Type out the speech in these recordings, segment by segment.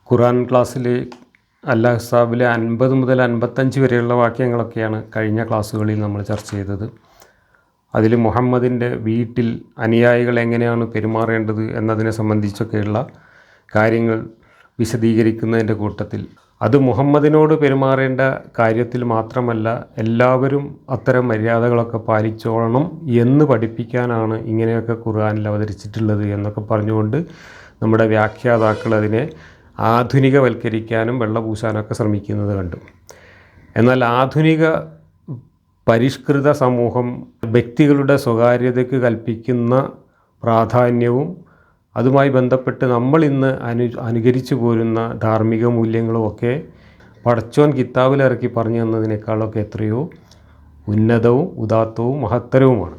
ഖുർആൻ ക്ലാസ്സിൽ അൽ അഹ്സാബിലെ 50 മുതൽ 55 വരെയുള്ള വാക്യങ്ങളൊക്കെയാണ് കഴിഞ്ഞ ക്ലാസ്സുകളിൽ നമ്മൾ ചർച്ച ചെയ്തത്. അതിൽ മുഹമ്മദിൻ്റെ വീട്ടിൽ അനുയായികൾ എങ്ങനെയാണ് പെരുമാറേണ്ടത് എന്നതിനെ സംബന്ധിച്ചൊക്കെയുള്ള കാര്യങ്ങൾ വിശദീകരിക്കുന്നതിൻ്റെ കൂട്ടത്തിൽ അത് മുഹമ്മദിനോട് പെരുമാറേണ്ട കാര്യത്തിൽ മാത്രമല്ല എല്ലാവരും അത്തരം മര്യാദകളൊക്കെ പാലിച്ചോളണം എന്ന് പഠിപ്പിക്കാനാണ് ഇങ്ങനെയൊക്കെ ഖുർആനിൽ അവതരിച്ചിട്ടുള്ളത് എന്നൊക്കെ പറഞ്ഞുകൊണ്ട് നമ്മുടെ വ്യാഖ്യാതാക്കൾ അതിനെ ആധുനികവൽക്കരിക്കാനും വെള്ളപൂശാനൊക്കെ ശ്രമിക്കുന്നത് കണ്ടു. എന്നാൽ ആധുനിക പരിഷ്കൃത സമൂഹം വ്യക്തികളുടെ സ്വകാര്യതയ്ക്ക് കൽപ്പിക്കുന്ന പ്രാധാന്യവും അതുമായി ബന്ധപ്പെട്ട് നമ്മൾ ഇന്ന് അനുകരിച്ചു പോരുന്ന ധാർമ്മിക മൂല്യങ്ങളും ഒക്കെ പടച്ചോൻ കിതാബിലിറക്കി പറഞ്ഞു തന്നതിനേക്കാളൊക്കെ എത്രയോ ഉന്നതവും ഉദാത്തവും മഹത്തരവുമാണ്.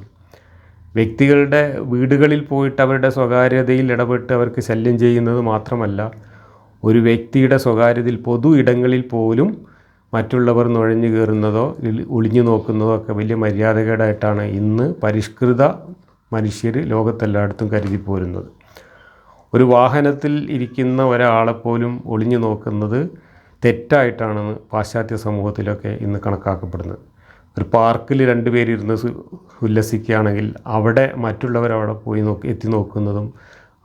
വ്യക്തികളുടെ വീടുകളിൽ പോയിട്ട് അവരുടെ സ്വകാര്യതയിൽ ഇടപെട്ട് അവർക്ക് ശല്യം ചെയ്യുന്നത് മാത്രമല്ല, ഒരു വ്യക്തിയുടെ സ്വകാര്യതയിൽ പൊതു ഇടങ്ങളിൽ പോലും മറ്റുള്ളവർ നുഴഞ്ഞു കയറുന്നതോ ഒളിഞ്ഞു നോക്കുന്നതോ ഒക്കെ വലിയ മര്യാദകേടായിട്ടാണ് ഇന്ന് പരിഷ്കൃത മനുഷ്യർ ലോകത്തെല്ലായിടത്തും കരുതി പോരുന്നത്. ഒരു വാഹനത്തിൽ ഇരിക്കുന്ന ഒരാളെപ്പോലും ഒളിഞ്ഞു നോക്കുന്നത് തെറ്റായിട്ടാണെന്ന് പാശ്ചാത്യ സമൂഹത്തിലൊക്കെ ഇന്ന് കണക്കാക്കപ്പെടുന്നത്. ഒരു പാർക്കിൽ 2 പേരിരുന്ന് ഉല്ലസിക്കുകയാണെങ്കിൽ അവിടെ മറ്റുള്ളവരവിടെ പോയി എത്തി നോക്കുന്നതും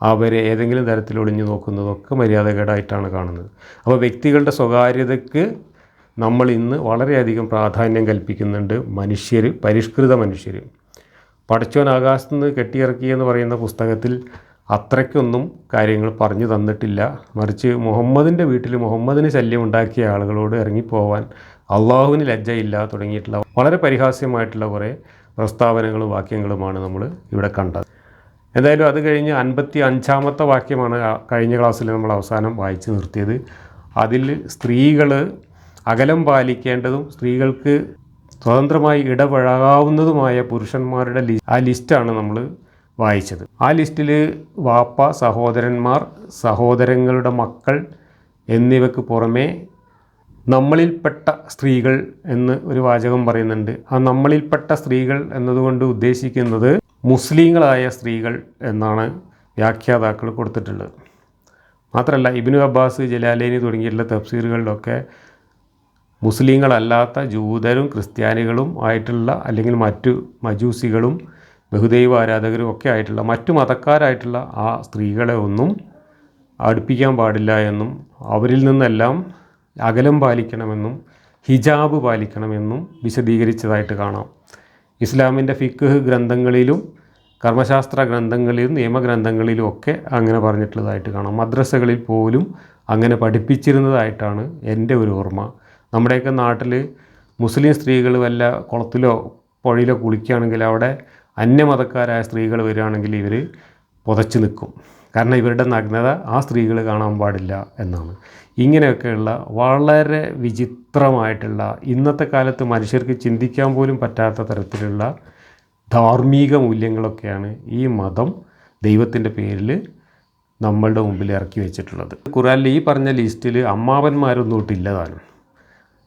അവരെ ഏതെങ്കിലും തരത്തിൽ ഒളിഞ്ഞു നോക്കുന്നതും ഒക്കെ മര്യാദകേടായിട്ടാണ് കാണുന്നത്. അപ്പോൾ വ്യക്തികളുടെ സ്വകാര്യതയ്ക്ക് നമ്മൾ ഇന്ന് വളരെയധികം പ്രാധാന്യം കൽപ്പിക്കുന്നുണ്ട് മനുഷ്യർ, പരിഷ്കൃത മനുഷ്യർ. പടച്ചോൻ ആകാശത്തു നിന്ന് കെട്ടിയിറക്കിയെന്ന് പറയുന്ന പുസ്തകത്തിൽ അത്രയ്ക്കൊന്നും കാര്യങ്ങൾ പറഞ്ഞു തന്നിട്ടില്ല. മറിച്ച് മുഹമ്മദിൻ്റെ വീട്ടിൽ മുഹമ്മദിന് ശല്യം ഉണ്ടാക്കിയ ആളുകളോട് ഇറങ്ങിപ്പോവാൻ അള്ളാഹുവിന് ലജ്ജയില്ല തുടങ്ങിയിട്ടുള്ള വളരെ പരിഹാസ്യമായിട്ടുള്ള കുറേ പ്രസ്താവനകളും വാക്യങ്ങളുമാണ് നമ്മൾ ഇവിടെ കണ്ടത്. എന്തായാലും അത് കഴിഞ്ഞ് 55-ാമത്തെ വാക്യമാണ് കഴിഞ്ഞ ക്ലാസ്സിൽ നമ്മൾ അവസാനം വായിച്ച് നിർത്തിയത്. അതിൽ സ്ത്രീകൾ അകലം പാലിക്കേണ്ടതും സ്ത്രീകൾക്ക് സ്വതന്ത്രമായി ഇടപഴകാവുന്നതുമായ പുരുഷന്മാരുടെ ആ ലിസ്റ്റാണ് നമ്മൾ വായിച്ചത്. ആ ലിസ്റ്റിൽ വാപ്പ, സഹോദരന്മാർ, സഹോദരങ്ങളുടെ മക്കൾ എന്നിവയ്ക്ക് പുറമേ നമ്മളിൽപ്പെട്ട സ്ത്രീകൾ എന്ന് ഒരു വാചകം പറയുന്നുണ്ട്. ആ നമ്മളിൽപ്പെട്ട സ്ത്രീകൾ എന്നതുകൊണ്ട് ഉദ്ദേശിക്കുന്നത് മുസ്ലിങ്ങളായ സ്ത്രീകൾ എന്നാണ് വ്യാഖ്യാതാക്കൾ കൊടുത്തിട്ടുള്ളത്. മാത്രമല്ല ഇബ്നു അബ്ബാസ്, ജലാലൈനി തുടങ്ങിയിട്ടുള്ള തഫ്സീറുകളിലൊക്കെ മുസ്ലിങ്ങളല്ലാത്ത ജൂതരും ക്രിസ്ത്യാനികളും ആയിട്ടുള്ള അല്ലെങ്കിൽ മറ്റു മജൂസികളും ബഹുദൈവ ആരാധകരും ഒക്കെ ആയിട്ടുള്ള മറ്റു മതക്കാരായിട്ടുള്ള ആ സ്ത്രീകളെ ഒന്നും അടുപ്പിക്കാൻ പാടില്ല എന്നും അവരിൽ നിന്നെല്ലാം അകലം പാലിക്കണമെന്നും ഹിജാബ് പാലിക്കണമെന്നും വിശദീകരിച്ചതായിട്ട് കാണാം. ഇസ്ലാമിൻ്റെ ഫിഖ് ഗ്രന്ഥങ്ങളിലും കർമ്മശാസ്ത്ര ഗ്രന്ഥങ്ങളിലും നിയമഗ്രന്ഥങ്ങളിലും ഒക്കെ അങ്ങനെ പറഞ്ഞിട്ടുള്ളതായിട്ട് കാണാം. മദ്രസകളിൽ പോലും അങ്ങനെ പഠിപ്പിച്ചിരുന്നതായിട്ടാണ് എൻ്റെ ഒരു ഓർമ്മ. നമ്മുടെയൊക്കെ നാട്ടിൽ മുസ്ലിം സ്ത്രീകൾ വല്ല കുളത്തിലോ പുഴയിലോ കുളിക്കുകയാണെങ്കിൽ അവിടെ അന്യമതക്കാരായ സ്ത്രീകൾ വരികയാണെങ്കിൽ ഇവർ പുതച്ച് നിൽക്കും. കാരണം ഇവരുടെ നഗ്നത ആ സ്ത്രീകൾ കാണാൻ പാടില്ല എന്നാണ്. ഇങ്ങനെയൊക്കെയുള്ള വളരെ വിചിത്രമായിട്ടുള്ള ഇന്നത്തെ കാലത്ത് മനുഷ്യർക്ക് ചിന്തിക്കാൻ പോലും പറ്റാത്ത തരത്തിലുള്ള ധാർമ്മിക മൂല്യങ്ങളൊക്കെയാണ് ഈ മതം ദൈവത്തിൻ്റെ പേരിൽ നമ്മളുടെ മുമ്പിൽ ഇറക്കി വെച്ചിട്ടുള്ളത്. ഖുർആനിൽ ഈ പറഞ്ഞ ലിസ്റ്റിൽ അമ്മാവന്മാരൊന്നും ഇട്ടില്ലതാനും.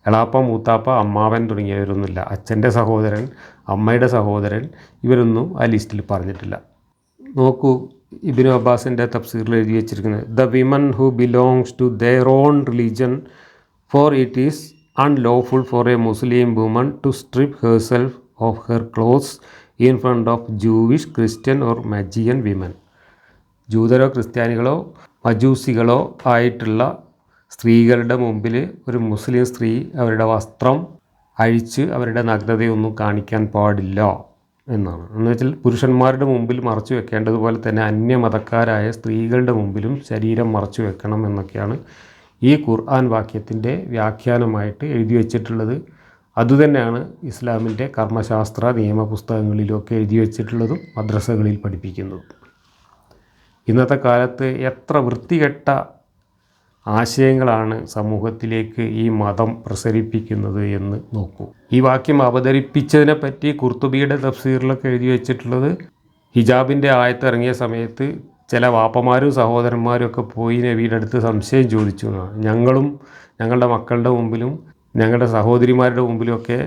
എളാപ്പ, മൂത്താപ്പ, അമ്മാവൻ തുടങ്ങിയവരൊന്നുമില്ല. അച്ഛൻ്റെ സഹോദരൻ, അമ്മയുടെ സഹോദരൻ ഇവരൊന്നും ആ ലിസ്റ്റിൽ പറഞ്ഞിട്ടില്ല. നോക്കൂ, ഇബ്നു അബ്ബാസിൻ്റെ തഫ്സീറിൽ എഴുതി വെച്ചിരിക്കുന്നത് the women who belongs to their own religion for it is unlawful for a Muslim woman to strip herself of her clothes in front of Jewish, Christian or Magian women. ജൂതരോ ക്രിസ്ത്യാനികളോ മജൂസികളോ ആയിട്ടുള്ള സ്ത്രീകളുടെ മുമ്പിൽ ഒരു മുസ്ലിം സ്ത്രീ അവരുടെ വസ്ത്രം അഴിച്ച് അവരുടെ നഗ്നതയൊന്നും കാണിക്കാൻ പാടില്ല എന്നാണ്. എന്നുവെച്ചാൽ പുരുഷന്മാരുടെ മുമ്പിൽ മറച്ചു വെക്കേണ്ടതുപോലെ തന്നെ അന്യമതക്കാരായ സ്ത്രീകളുടെ മുമ്പിലും ശരീരം മറച്ചു വെക്കണം എന്നൊക്കെയാണ് ഈ ഖുർആൻ വാക്യത്തിൻ്റെ വ്യാഖ്യാനമായിട്ട് എഴുതി വച്ചിട്ടുള്ളത്. അതുതന്നെയാണ് ഇസ്ലാമിൻ്റെ കർമ്മശാസ്ത്ര നിയമപുസ്തകങ്ങളിലൊക്കെ എഴുതി വച്ചിട്ടുള്ളതും മദ്രസകളിൽ പഠിപ്പിക്കുന്നതും. ഇന്നത്തെ കാലത്ത് എത്ര വൃത്തികെട്ട ആശയങ്ങളാണ് സമൂഹത്തിലേക്ക് ഈ മതം പ്രസരിപ്പിക്കുന്നത് എന്ന് നോക്കൂ. ഈ വാക്യം അവതരിപ്പിച്ചതിനെ പറ്റി ഖുർത്തുബിയുടെ തഫ്സീറിലൊക്കെ എഴുതി വെച്ചിട്ടുള്ളത് ഹിജാബിൻ്റെ ആയത്ത് ഇറങ്ങിയ സമയത്ത് ചില വാപ്പമാരും സഹോദരന്മാരും ഒക്കെ പോയി നബിയുടെ അടുത്ത് സംശയം ചോദിച്ചു എന്നാണ്. ഞങ്ങളും ഞങ്ങളുടെ മക്കളുടെ മുമ്പിലും ഞങ്ങളുടെ സഹോദരിമാരുടെ മുമ്പിലുമൊക്കെ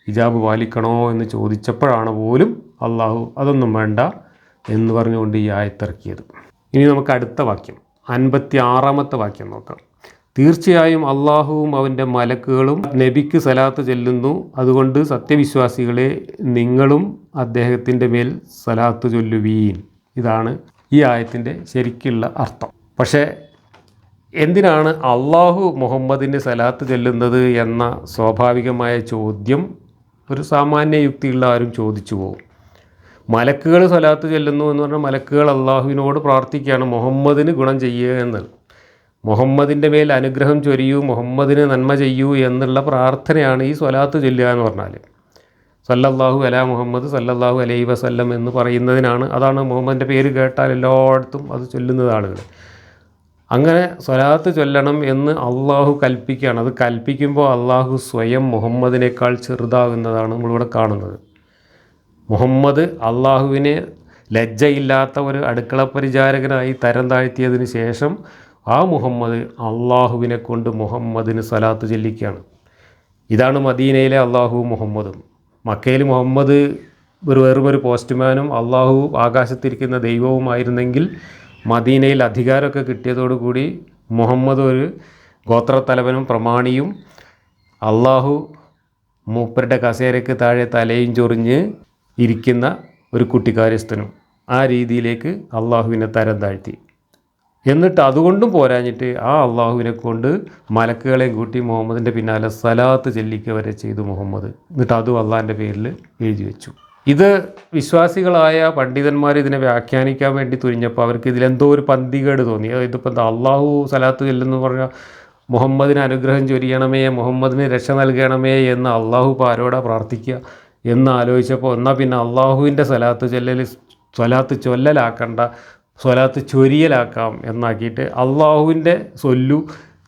ഹിജാബ് പാലിക്കണോ എന്ന് ചോദിച്ചപ്പോഴാണ് പോലും അള്ളാഹു അതൊന്നും വേണ്ട എന്ന് പറഞ്ഞുകൊണ്ട് ഈ ആയത്തിറക്കിയത്. ഇനി നമുക്ക് അടുത്ത വാക്യം 56-ാമത്തെ വാക്യം നോക്കാം. തീർച്ചയായും അള്ളാഹുവും അവൻ്റെ മലക്കുകളും നബിക്ക് സലാത്ത് ചൊല്ലുന്നു. അതുകൊണ്ട് സത്യവിശ്വാസികളെ നിങ്ങളും അദ്ദേഹത്തിൻ്റെ മേൽ സലാത്ത് ചൊല്ലുവീൻ. ഇതാണ് ഈ ആയത്തിൻ്റെ ശരിക്കുള്ള അർത്ഥം. പക്ഷേ എന്തിനാണ് അള്ളാഹു മുഹമ്മദിന് സലാത്ത് ചൊല്ലുന്നത് എന്ന സ്വാഭാവികമായ ചോദ്യം ഒരു സാമാന്യ യുക്തിയുള്ള ആരും ചോദിച്ചു പോകും. മലക്കുകൾ സലാത്ത് ചൊല്ലുന്നു എന്ന് പറഞ്ഞാൽ മലക്കുകൾ അള്ളാഹുവിനോട് പ്രാർത്ഥിക്കുകയാണ് മുഹമ്മദിന് ഗുണം ചെയ്യുക എന്നുള്ളത്. മുഹമ്മദിൻ്റെ മേൽ അനുഗ്രഹം ചൊരിയൂ, മുഹമ്മദിന് നന്മ ചെയ്യൂ എന്നുള്ള പ്രാർത്ഥനയാണ് ഈ സ്വലാത്ത് ചൊല്ലുക എന്ന് പറഞ്ഞാൽ. സല്ലല്ലാഹു അലാ മുഹമ്മദ് സല്ലല്ലാഹു അലൈഹി വസല്ലം എന്ന് പറയുന്നതിനാണ്. അതാണ് മുഹമ്മദിൻ്റെ പേര് കേട്ടാൽ എല്ലായിടത്തും അത് ചൊല്ലുന്നത് ആളുകൾ. അങ്ങനെ സ്വലാത്ത് ചൊല്ലണം എന്ന് അള്ളാഹു കൽപ്പിക്കുകയാണ്. അത് കൽപ്പിക്കുമ്പോൾ അള്ളാഹു സ്വയം മുഹമ്മദിനേക്കാൾ ചെറുതാകുന്നതാണ് നമ്മളിവിടെ കാണുന്നത്. മുഹമ്മദ് അള്ളാഹുവിനെ ലജ്ജയില്ലാത്ത ഒരു അടുക്കള പരിചാരകനായി തരം താഴ്ത്തിയതിന് ശേഷം ആ മുഹമ്മദ് അള്ളാഹുവിനെ കൊണ്ട് മുഹമ്മദിന് സ്വലാത്ത് ചൊല്ലിക്കുകയാണ്. ഇതാണ് മദീനയിലെ അള്ളാഹു മുഹമ്മദും. മക്കയിൽ മുഹമ്മദ് വെറുമൊരു പോസ്റ്റ്മാനും അള്ളാഹു ആകാശത്തിരിക്കുന്ന ദൈവവുമായിരുന്നെങ്കിൽ മദീനയിൽ അധികാരമൊക്കെ കിട്ടിയതോടുകൂടി മുഹമ്മദ് ഒരു ഗോത്രത്തലവനും പ്രമാണിയും അള്ളാഹു മൂപ്പരുടെ കസേരയ്ക്ക് താഴെ തലയും ചൊറിഞ്ഞ് ഇരിക്കുന്ന ഒരു കുട്ടിക്കാര്യസ്ഥനും ആ രീതിയിലേക്ക് അള്ളാഹുവിനെ തരം താഴ്ത്തി. എന്നിട്ട് അതുകൊണ്ടും പോരാഞ്ഞിട്ട് ആ അള്ളാഹുവിനെ കൊണ്ട് മലക്കുകളെയും കൂട്ടി മുഹമ്മദിൻ്റെ പിന്നാലെ സലാത്ത് ചെല്ലിക്കുക വരെ ചെയ്തു മുഹമ്മദ്. എന്നിട്ട് അതും അള്ളാഹിൻ്റെ പേരിൽ എഴുതി വെച്ചു. ഇത് വിശ്വാസികളായ പണ്ഡിതന്മാർ ഇതിനെ വ്യാഖ്യാനിക്കാൻ വേണ്ടി തുനിഞ്ഞപ്പോൾ അവർക്ക് ഇതിലെന്തോ ഒരു പന്തികേട് തോന്നി. ഇതിപ്പോൾ എന്താ അള്ളാഹു സലാത്ത് ചെല്ലുന്നു പറഞ്ഞാൽ മുഹമ്മദിന് അനുഗ്രഹം ചൊരിയണമേ, മുഹമ്മദിന് രക്ഷ നൽകണമേ എന്ന് അള്ളാഹു ഇപ്പോൾ ആരോടാ പ്രാർത്ഥിക്കുക എന്ന് ആലോചിച്ചപ്പോൾ എന്നാൽ പിന്നെ അള്ളാഹുവിൻ്റെ സ്വലാത്ത് ചൊല്ലലാക്കണ്ട, സ്വലാത്ത് ചൊരിയലാക്കാം എന്നാക്കിയിട്ട് അള്ളാഹുവിൻ്റെ സൊല്ലു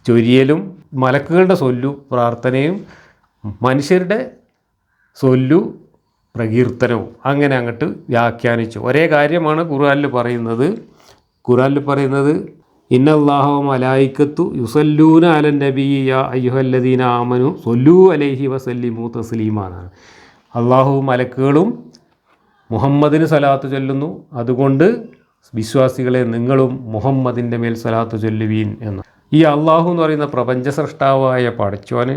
ചൊരിയലും മലക്കുകളുടെ സൊല്ലു പ്രാർത്ഥനയും മനുഷ്യരുടെ സൊല്ലു പ്രകീർത്തനവും അങ്ങനെ അങ്ങോട്ട് വ്യാഖ്യാനിച്ചു. ഒരേ കാര്യമാണ് ഖുർആനിൽ പറയുന്നത് ഇന്നല്ലാഹ മലായിക്കത്തു യുസല്ലൂന അലൻ നബി യാ അയ്യുഹല്ലദീന ആമനു സൊല്ലൂ അലൈഹി വസല്ലിമു തസ്ലീമാനാണ്. അള്ളാഹു മലക്കുകളും മുഹമ്മദിന് സലാത്ത് ചൊല്ലുന്നു, അതുകൊണ്ട് വിശ്വാസികളെ നിങ്ങളും മുഹമ്മദിൻ്റെ മേൽ സലാത്ത് ചൊല്ലുവീൻ എന്ന്. ഈ അള്ളാഹു എന്ന് പറയുന്ന പ്രപഞ്ച സൃഷ്ടാവായ പടച്ചോന്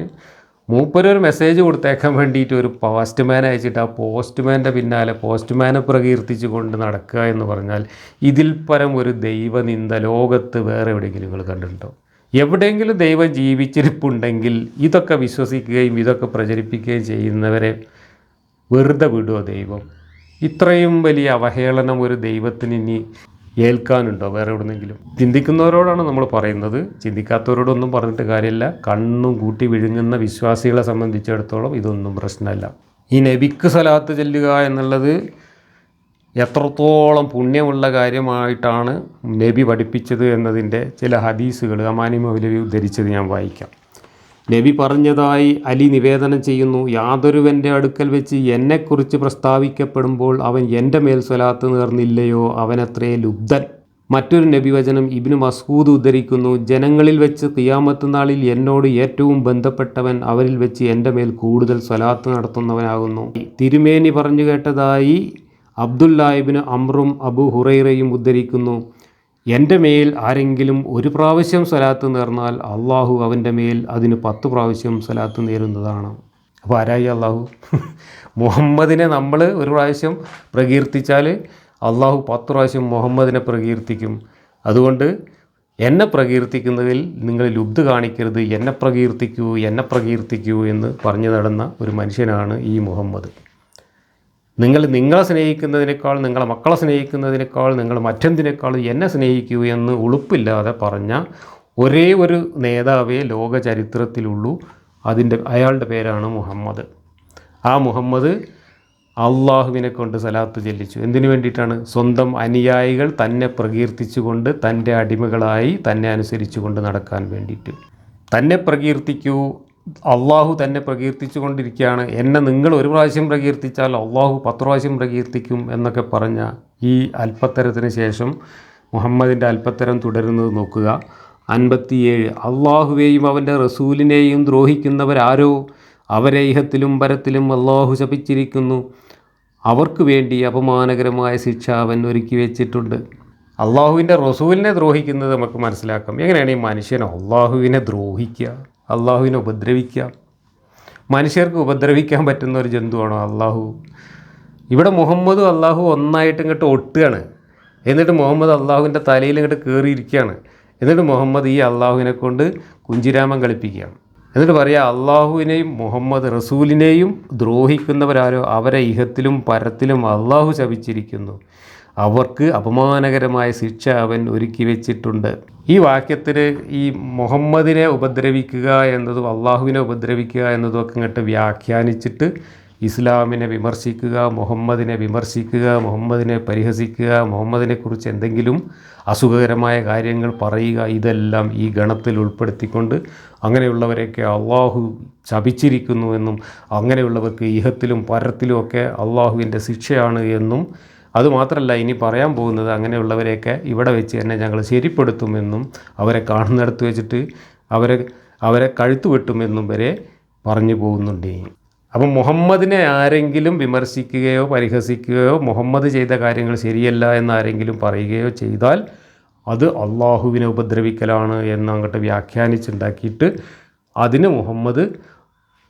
മൂപ്പരൊരു മെസ്സേജ് കൊടുത്തേക്കാൻ വേണ്ടിയിട്ട് ഒരു പോസ്റ്റ്മാൻ അയച്ചിട്ട് ആ പോസ്റ്റ്മാൻ്റെ പിന്നാലെ പോസ്റ്റ്മാനെ പ്രകീർത്തിച്ചു കൊണ്ട് നടക്കുക എന്ന് പറഞ്ഞാൽ ഇതിൽ പരം ഒരു ദൈവനിന്ദ ലോകത്ത് വേറെ എവിടെയെങ്കിലും നിങ്ങൾ കണ്ടിട്ടുണ്ടോ? എവിടെയെങ്കിലും ദൈവം ജീവിച്ചിരിപ്പുണ്ടെങ്കിൽ ഇതൊക്കെ വിശ്വസിക്കുകയും ഇതൊക്കെ പ്രചരിപ്പിക്കുകയും ചെയ്യുന്നവരെ വെറുതെ വിടുമോ ദൈവം? ഇത്രയും വലിയ അവഹേളനം ഒരു ദൈവത്തിന് ഇനി ഏൽക്കാനുണ്ടോ വേറെ എവിടെന്നെങ്കിലും? ചിന്തിക്കുന്നവരോടാണ് നമ്മൾ പറയുന്നത്, ചിന്തിക്കാത്തവരോടൊന്നും പറഞ്ഞിട്ട് കാര്യമില്ല. കണ്ണും കൂട്ടി വിഴുങ്ങുന്ന വിശ്വാസികളെ സംബന്ധിച്ചിടത്തോളം ഇതൊന്നും പ്രശ്നമല്ല. ഈ നബിക്ക് സലാത്ത് ചെല്ലുക എന്നുള്ളത് എത്രത്തോളം പുണ്യമുള്ള കാര്യമായിട്ടാണ് നബി പഠിപ്പിച്ചത് എന്നതിൻ്റെ ചില ഹദീസുകൾ അമാനി മൗലവി ഉദ്ധരിച്ചത് ഞാൻ വായിക്കാം. നബി പറഞ്ഞതായി അലി നിവേദനം ചെയ്യുന്നു, യാതൊരുവൻ്റെ അടുക്കൽ വെച്ച് എന്നെക്കുറിച്ച് പ്രസ്താവിക്കപ്പെടുമ്പോൾ അവൻ എൻ്റെ മേൽ സ്വലാത്ത് നേർന്നില്ലയോ അവനത്രേ ലുബ്ധൻ. മറ്റൊരു നബിവചനം ഇബ്നു മസ്ഊദ് ഉദ്ധരിക്കുന്നു, ജനങ്ങളിൽ വെച്ച് ഖിയാമത്ത് നാളിൽ എന്നോട് ഏറ്റവും ബന്ധപ്പെട്ടവൻ അവരിൽ വെച്ച് എൻ്റെ മേൽ കൂടുതൽ സ്വലാത്ത് നടത്തുന്നവനാകുന്നു. തിരുമേനി പറഞ്ഞു കേട്ടതായി അബ്ദുല്ലാ ഇബ്നു അംറും അബു ഹുറൈറയും ഉദ്ധരിക്കുന്നു, എൻ്റെ മേൽ ആരെങ്കിലും ഒരു പ്രാവശ്യം സ്വലാത്ത് നേർന്നാൽ അള്ളാഹു അവൻ്റെ മേൽ അതിന് 10 പ്രാവശ്യം സ്വലാത്ത് നേരുന്നതാണ്. അപ്പോൾ ആരായി അള്ളാഹു? മുഹമ്മദിനെ നമ്മൾ ഒരു പ്രാവശ്യം പ്രകീർത്തിച്ചാൽ അള്ളാഹു 10 പ്രാവശ്യം മുഹമ്മദിനെ പ്രകീർത്തിക്കും. അതുകൊണ്ട് എന്നെ പ്രകീർത്തിക്കുന്നതിൽ നിങ്ങൾ ലുബ്ധ കാണിക്കരുത്, എന്നെ പ്രകീർത്തിക്കൂ എന്ന് പറഞ്ഞു നടന്ന ഒരു മനുഷ്യനാണ് ഈ മുഹമ്മദ്. നിങ്ങളെ സ്നേഹിക്കുന്നതിനേക്കാൾ, നിങ്ങളെ മക്കളെ സ്നേഹിക്കുന്നതിനേക്കാൾ, നിങ്ങൾ മറ്റെന്തിനേക്കാൾ എന്നെ സ്നേഹിക്കൂ എന്ന് ഉളുപ്പില്ലാതെ പറഞ്ഞ ഒരേ ഒരു നേതാവേ ലോക ചരിത്രത്തിലുള്ളൂ. അയാളുടെ പേരാണ് മുഹമ്മദ്. ആ മുഹമ്മദ് അള്ളാഹുവിനെ കൊണ്ട് സലാത്ത് ചെല്ലിച്ചു. എന്തിനു വേണ്ടിയിട്ടാണ്? സ്വന്തം അനുയായികൾ തന്നെ പ്രകീർത്തിച്ചുകൊണ്ട് തൻ്റെ അടിമകളായി തന്നെ അനുസരിച്ചു കൊണ്ട് നടക്കാൻ വേണ്ടിയിട്ട്. തന്നെ പ്രകീർത്തിക്കൂ, അള്ളാഹു തന്നെ പ്രകീർത്തിച്ചു കൊണ്ടിരിക്കുകയാണ്, എന്നെ നിങ്ങൾ ഒരു പ്രാവശ്യം പ്രകീർത്തിച്ചാൽ അള്ളാഹു 10 പ്രാവശ്യം പ്രകീർത്തിക്കും എന്നൊക്കെ പറഞ്ഞ ഈ അല്പത്തരത്തിന് ശേഷം മുഹമ്മദിൻ്റെ അല്പത്തരം തുടരുന്നത് നോക്കുക. 57 അള്ളാഹുവേയും അവൻ്റെ റസൂലിനെയും ദ്രോഹിക്കുന്നവരാരോ അവരെ ഇഹത്തിലും പരത്തിലും അള്ളാഹു ശപിച്ചിരിക്കുന്നു, അവർക്ക് വേണ്ടി അപമാനകരമായ ശിക്ഷ അവൻ ഒരുക്കി വെച്ചിട്ടുണ്ട്. അള്ളാഹുവിൻ്റെ റസൂലിനെ ദ്രോഹിക്കുന്നത് നമുക്ക് മനസ്സിലാക്കാം. എങ്ങനെയാണ് ഈ മനുഷ്യൻ അള്ളാഹുവിനെ ദ്രോഹിക്കുക, അള്ളാഹുവിനെ ഉപദ്രവിക്കുക? മനുഷ്യർക്ക് ഉപദ്രവിക്കാൻ പറ്റുന്ന ഒരു ജന്തുവാണോ അള്ളാഹു? ഇവിടെ മുഹമ്മദും അള്ളാഹു ഒന്നായിട്ട് ഇങ്ങോട്ട് ഒട്ടുകയാണ്. എന്നിട്ട് മുഹമ്മദ് അള്ളാഹുവിൻ്റെ തലയിൽ ഇങ്ങോട്ട് കയറിയിരിക്കുകയാണ്. എന്നിട്ട് മുഹമ്മദ് ഈ അള്ളാഹുവിനെ കൊണ്ട് കുഞ്ചിരാമം കളിപ്പിക്കുകയാണ്. എന്നിട്ട് പറയുക, അള്ളാഹുവിനെയും മുഹമ്മദ് റസൂലിനെയും ദ്രോഹിക്കുന്നവരാരോ അവരെ ഇഹത്തിലും പരത്തിലും അള്ളാഹു ശപിച്ചിരിക്കുന്നു, അവർക്ക് അപമാനകരമായ ശിക്ഷ അവൻ ഒരുക്കി വെച്ചിട്ടുണ്ട്. ഈ വാക്യത്തിന് ഈ മുഹമ്മദിനെ ഉപദ്രവിക്കുക എന്നതും അള്ളാഹുവിനെ ഉപദ്രവിക്കുക എന്നതും ഒക്കെ ഇങ്ങോട്ട് വ്യാഖ്യാനിച്ചിട്ട് ഇസ്ലാമിനെ വിമർശിക്കുക, മുഹമ്മദിനെ വിമർശിക്കുക, മുഹമ്മദിനെ പരിഹസിക്കുക, മുഹമ്മദിനെക്കുറിച്ച് എന്തെങ്കിലും അസുഖകരമായ കാര്യങ്ങൾ പറയുക, ഇതെല്ലാം ഈ ഗണത്തിൽ ഉൾപ്പെടുത്തിക്കൊണ്ട് അങ്ങനെയുള്ളവരെയൊക്കെ അള്ളാഹു ശപിച്ചിരിക്കുന്നുവെന്നും അങ്ങനെയുള്ളവർക്ക് ഇഹത്തിലും പരത്തിലുമൊക്കെ അള്ളാഹുവിൻ്റെ ശിക്ഷയാണ് എന്നും, അതുമാത്രമല്ല ഇനി പറയാൻ പോകുന്നത് അങ്ങനെയുള്ളവരെയൊക്കെ ഇവിടെ വെച്ച് തന്നെ ഞങ്ങൾ ശരിപ്പെടുത്തുമെന്നും അവരെ കാണുന്നിടത്ത് വെച്ചിട്ട് അവരെ കഴുത്തു വെട്ടുമെന്നും വരെ പറഞ്ഞു പോകുന്നുണ്ട്. അപ്പം മുഹമ്മദിനെ ആരെങ്കിലും വിമർശിക്കുകയോ പരിഹസിക്കുകയോ മുഹമ്മദ് ചെയ്ത കാര്യങ്ങൾ ശരിയല്ല എന്നാരെങ്കിലും പറയുകയോ ചെയ്താൽ അത് അള്ളാഹുവിനെ ഉപദ്രവിക്കലാണ് എന്ന് അങ്ങോട്ട് വ്യാഖ്യാനിച്ചുണ്ടാക്കിയിട്ട് അതിന് മുഹമ്മദ്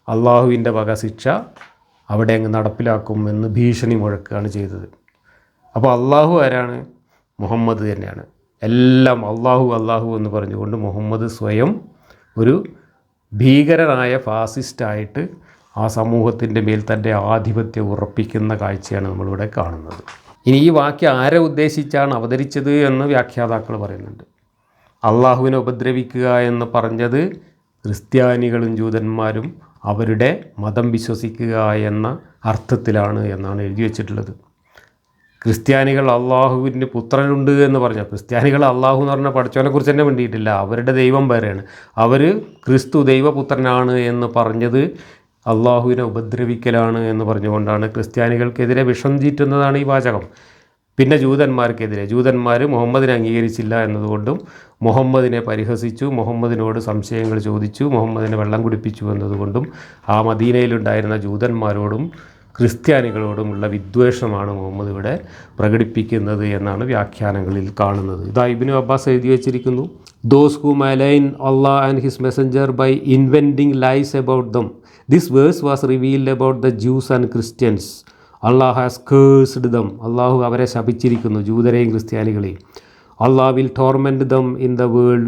അള്ളാഹുവിൻ്റെ വക ശിക്ഷ അവിടെ അങ്ങ് നടപ്പിലാക്കുമെന്ന് ഭീഷണി മുഴക്കുകയാണ് ചെയ്തത്. അപ്പോൾ അള്ളാഹു ആരാണ്? മുഹമ്മദ് തന്നെയാണ്. എല്ലാം അള്ളാഹു അള്ളാഹു എന്ന് പറഞ്ഞുകൊണ്ട് മുഹമ്മദ് സ്വയം ഒരു ഭീകരനായ ഫാസിസ്റ്റായിട്ട് ആ സമൂഹത്തിൻ്റെ മേൽ തൻ്റെ ആധിപത്യം ഉറപ്പിക്കുന്ന കാഴ്ചയാണ് നമ്മളിവിടെ കാണുന്നത്. ഇനി ഈ വാക്യം ആരെ ഉദ്ദേശിച്ചാണ് അവതരിച്ചത് എന്ന് വ്യാഖ്യാതാക്കൾ പറയുന്നുണ്ട്. അള്ളാഹുവിനെ ഉപദ്രവിക്കുക എന്ന് പറഞ്ഞത് ക്രിസ്ത്യാനികളും ജൂതന്മാരും അവരുടെ മതം വിശ്വസിക്കുക എന്ന അർത്ഥത്തിലാണ് എന്നാണ് എഴുതി വച്ചിട്ടുള്ളത്. ക്രിസ്ത്യാനികൾ അള്ളാഹുവിന് പുത്രനുണ്ട് എന്ന് പറഞ്ഞു. ക്രിസ്ത്യാനികൾ അള്ളാഹു എന്ന് പറഞ്ഞാൽ പഠിച്ചവനെ കുറിച്ച് തന്നെ വേണ്ടിയിട്ടില്ല, അവരുടെ ദൈവം വേറെയാണ്. അവർ ക്രിസ്തു ദൈവപുത്രനാണ് എന്ന് പറഞ്ഞത് അള്ളാഹുവിനെ ഉപദ്രവിക്കലാണ് എന്ന് പറഞ്ഞുകൊണ്ടാണ് ക്രിസ്ത്യാനികൾക്കെതിരെ വിഷം ചീറ്റുന്നതാണ് ഈ വാചകം. പിന്നെ ജൂതന്മാർ മുഹമ്മദിനെ അംഗീകരിച്ചില്ല എന്നതുകൊണ്ടും മുഹമ്മദിനെ പരിഹസിച്ചു, മുഹമ്മദിനോട് സംശയങ്ങൾ ചോദിച്ചു, മുഹമ്മദിനെ വെള്ളം കുടിപ്പിച്ചു എന്നതുകൊണ്ടും ആ മദീനയിലുണ്ടായിരുന്ന ജൂതന്മാരോടും ക്രിസ്ത്യാനികളോടുമുള്ള വിദ്വേഷമാണ് മുഹമ്മദ് ഇവിടെ പ്രകടിപ്പിക്കുന്നത് എന്നാണ് വ്യാഖ്യാനങ്ങളിൽ കാണുന്നത്. ഇതാ ഇബ്നു അബ്ബാസ് എഴുതി വച്ചിരിക്കുന്നു, those who malign Allah and his messenger by inventing lies about them. This verse was revealed about the Jews and Christians. Allah has cursed them. അള്ളാഹു അവരെ ശപിച്ചിരിക്കുന്നു, ജൂതരെയും ക്രിസ്ത്യാനികളെയും. Allah will torment them in the world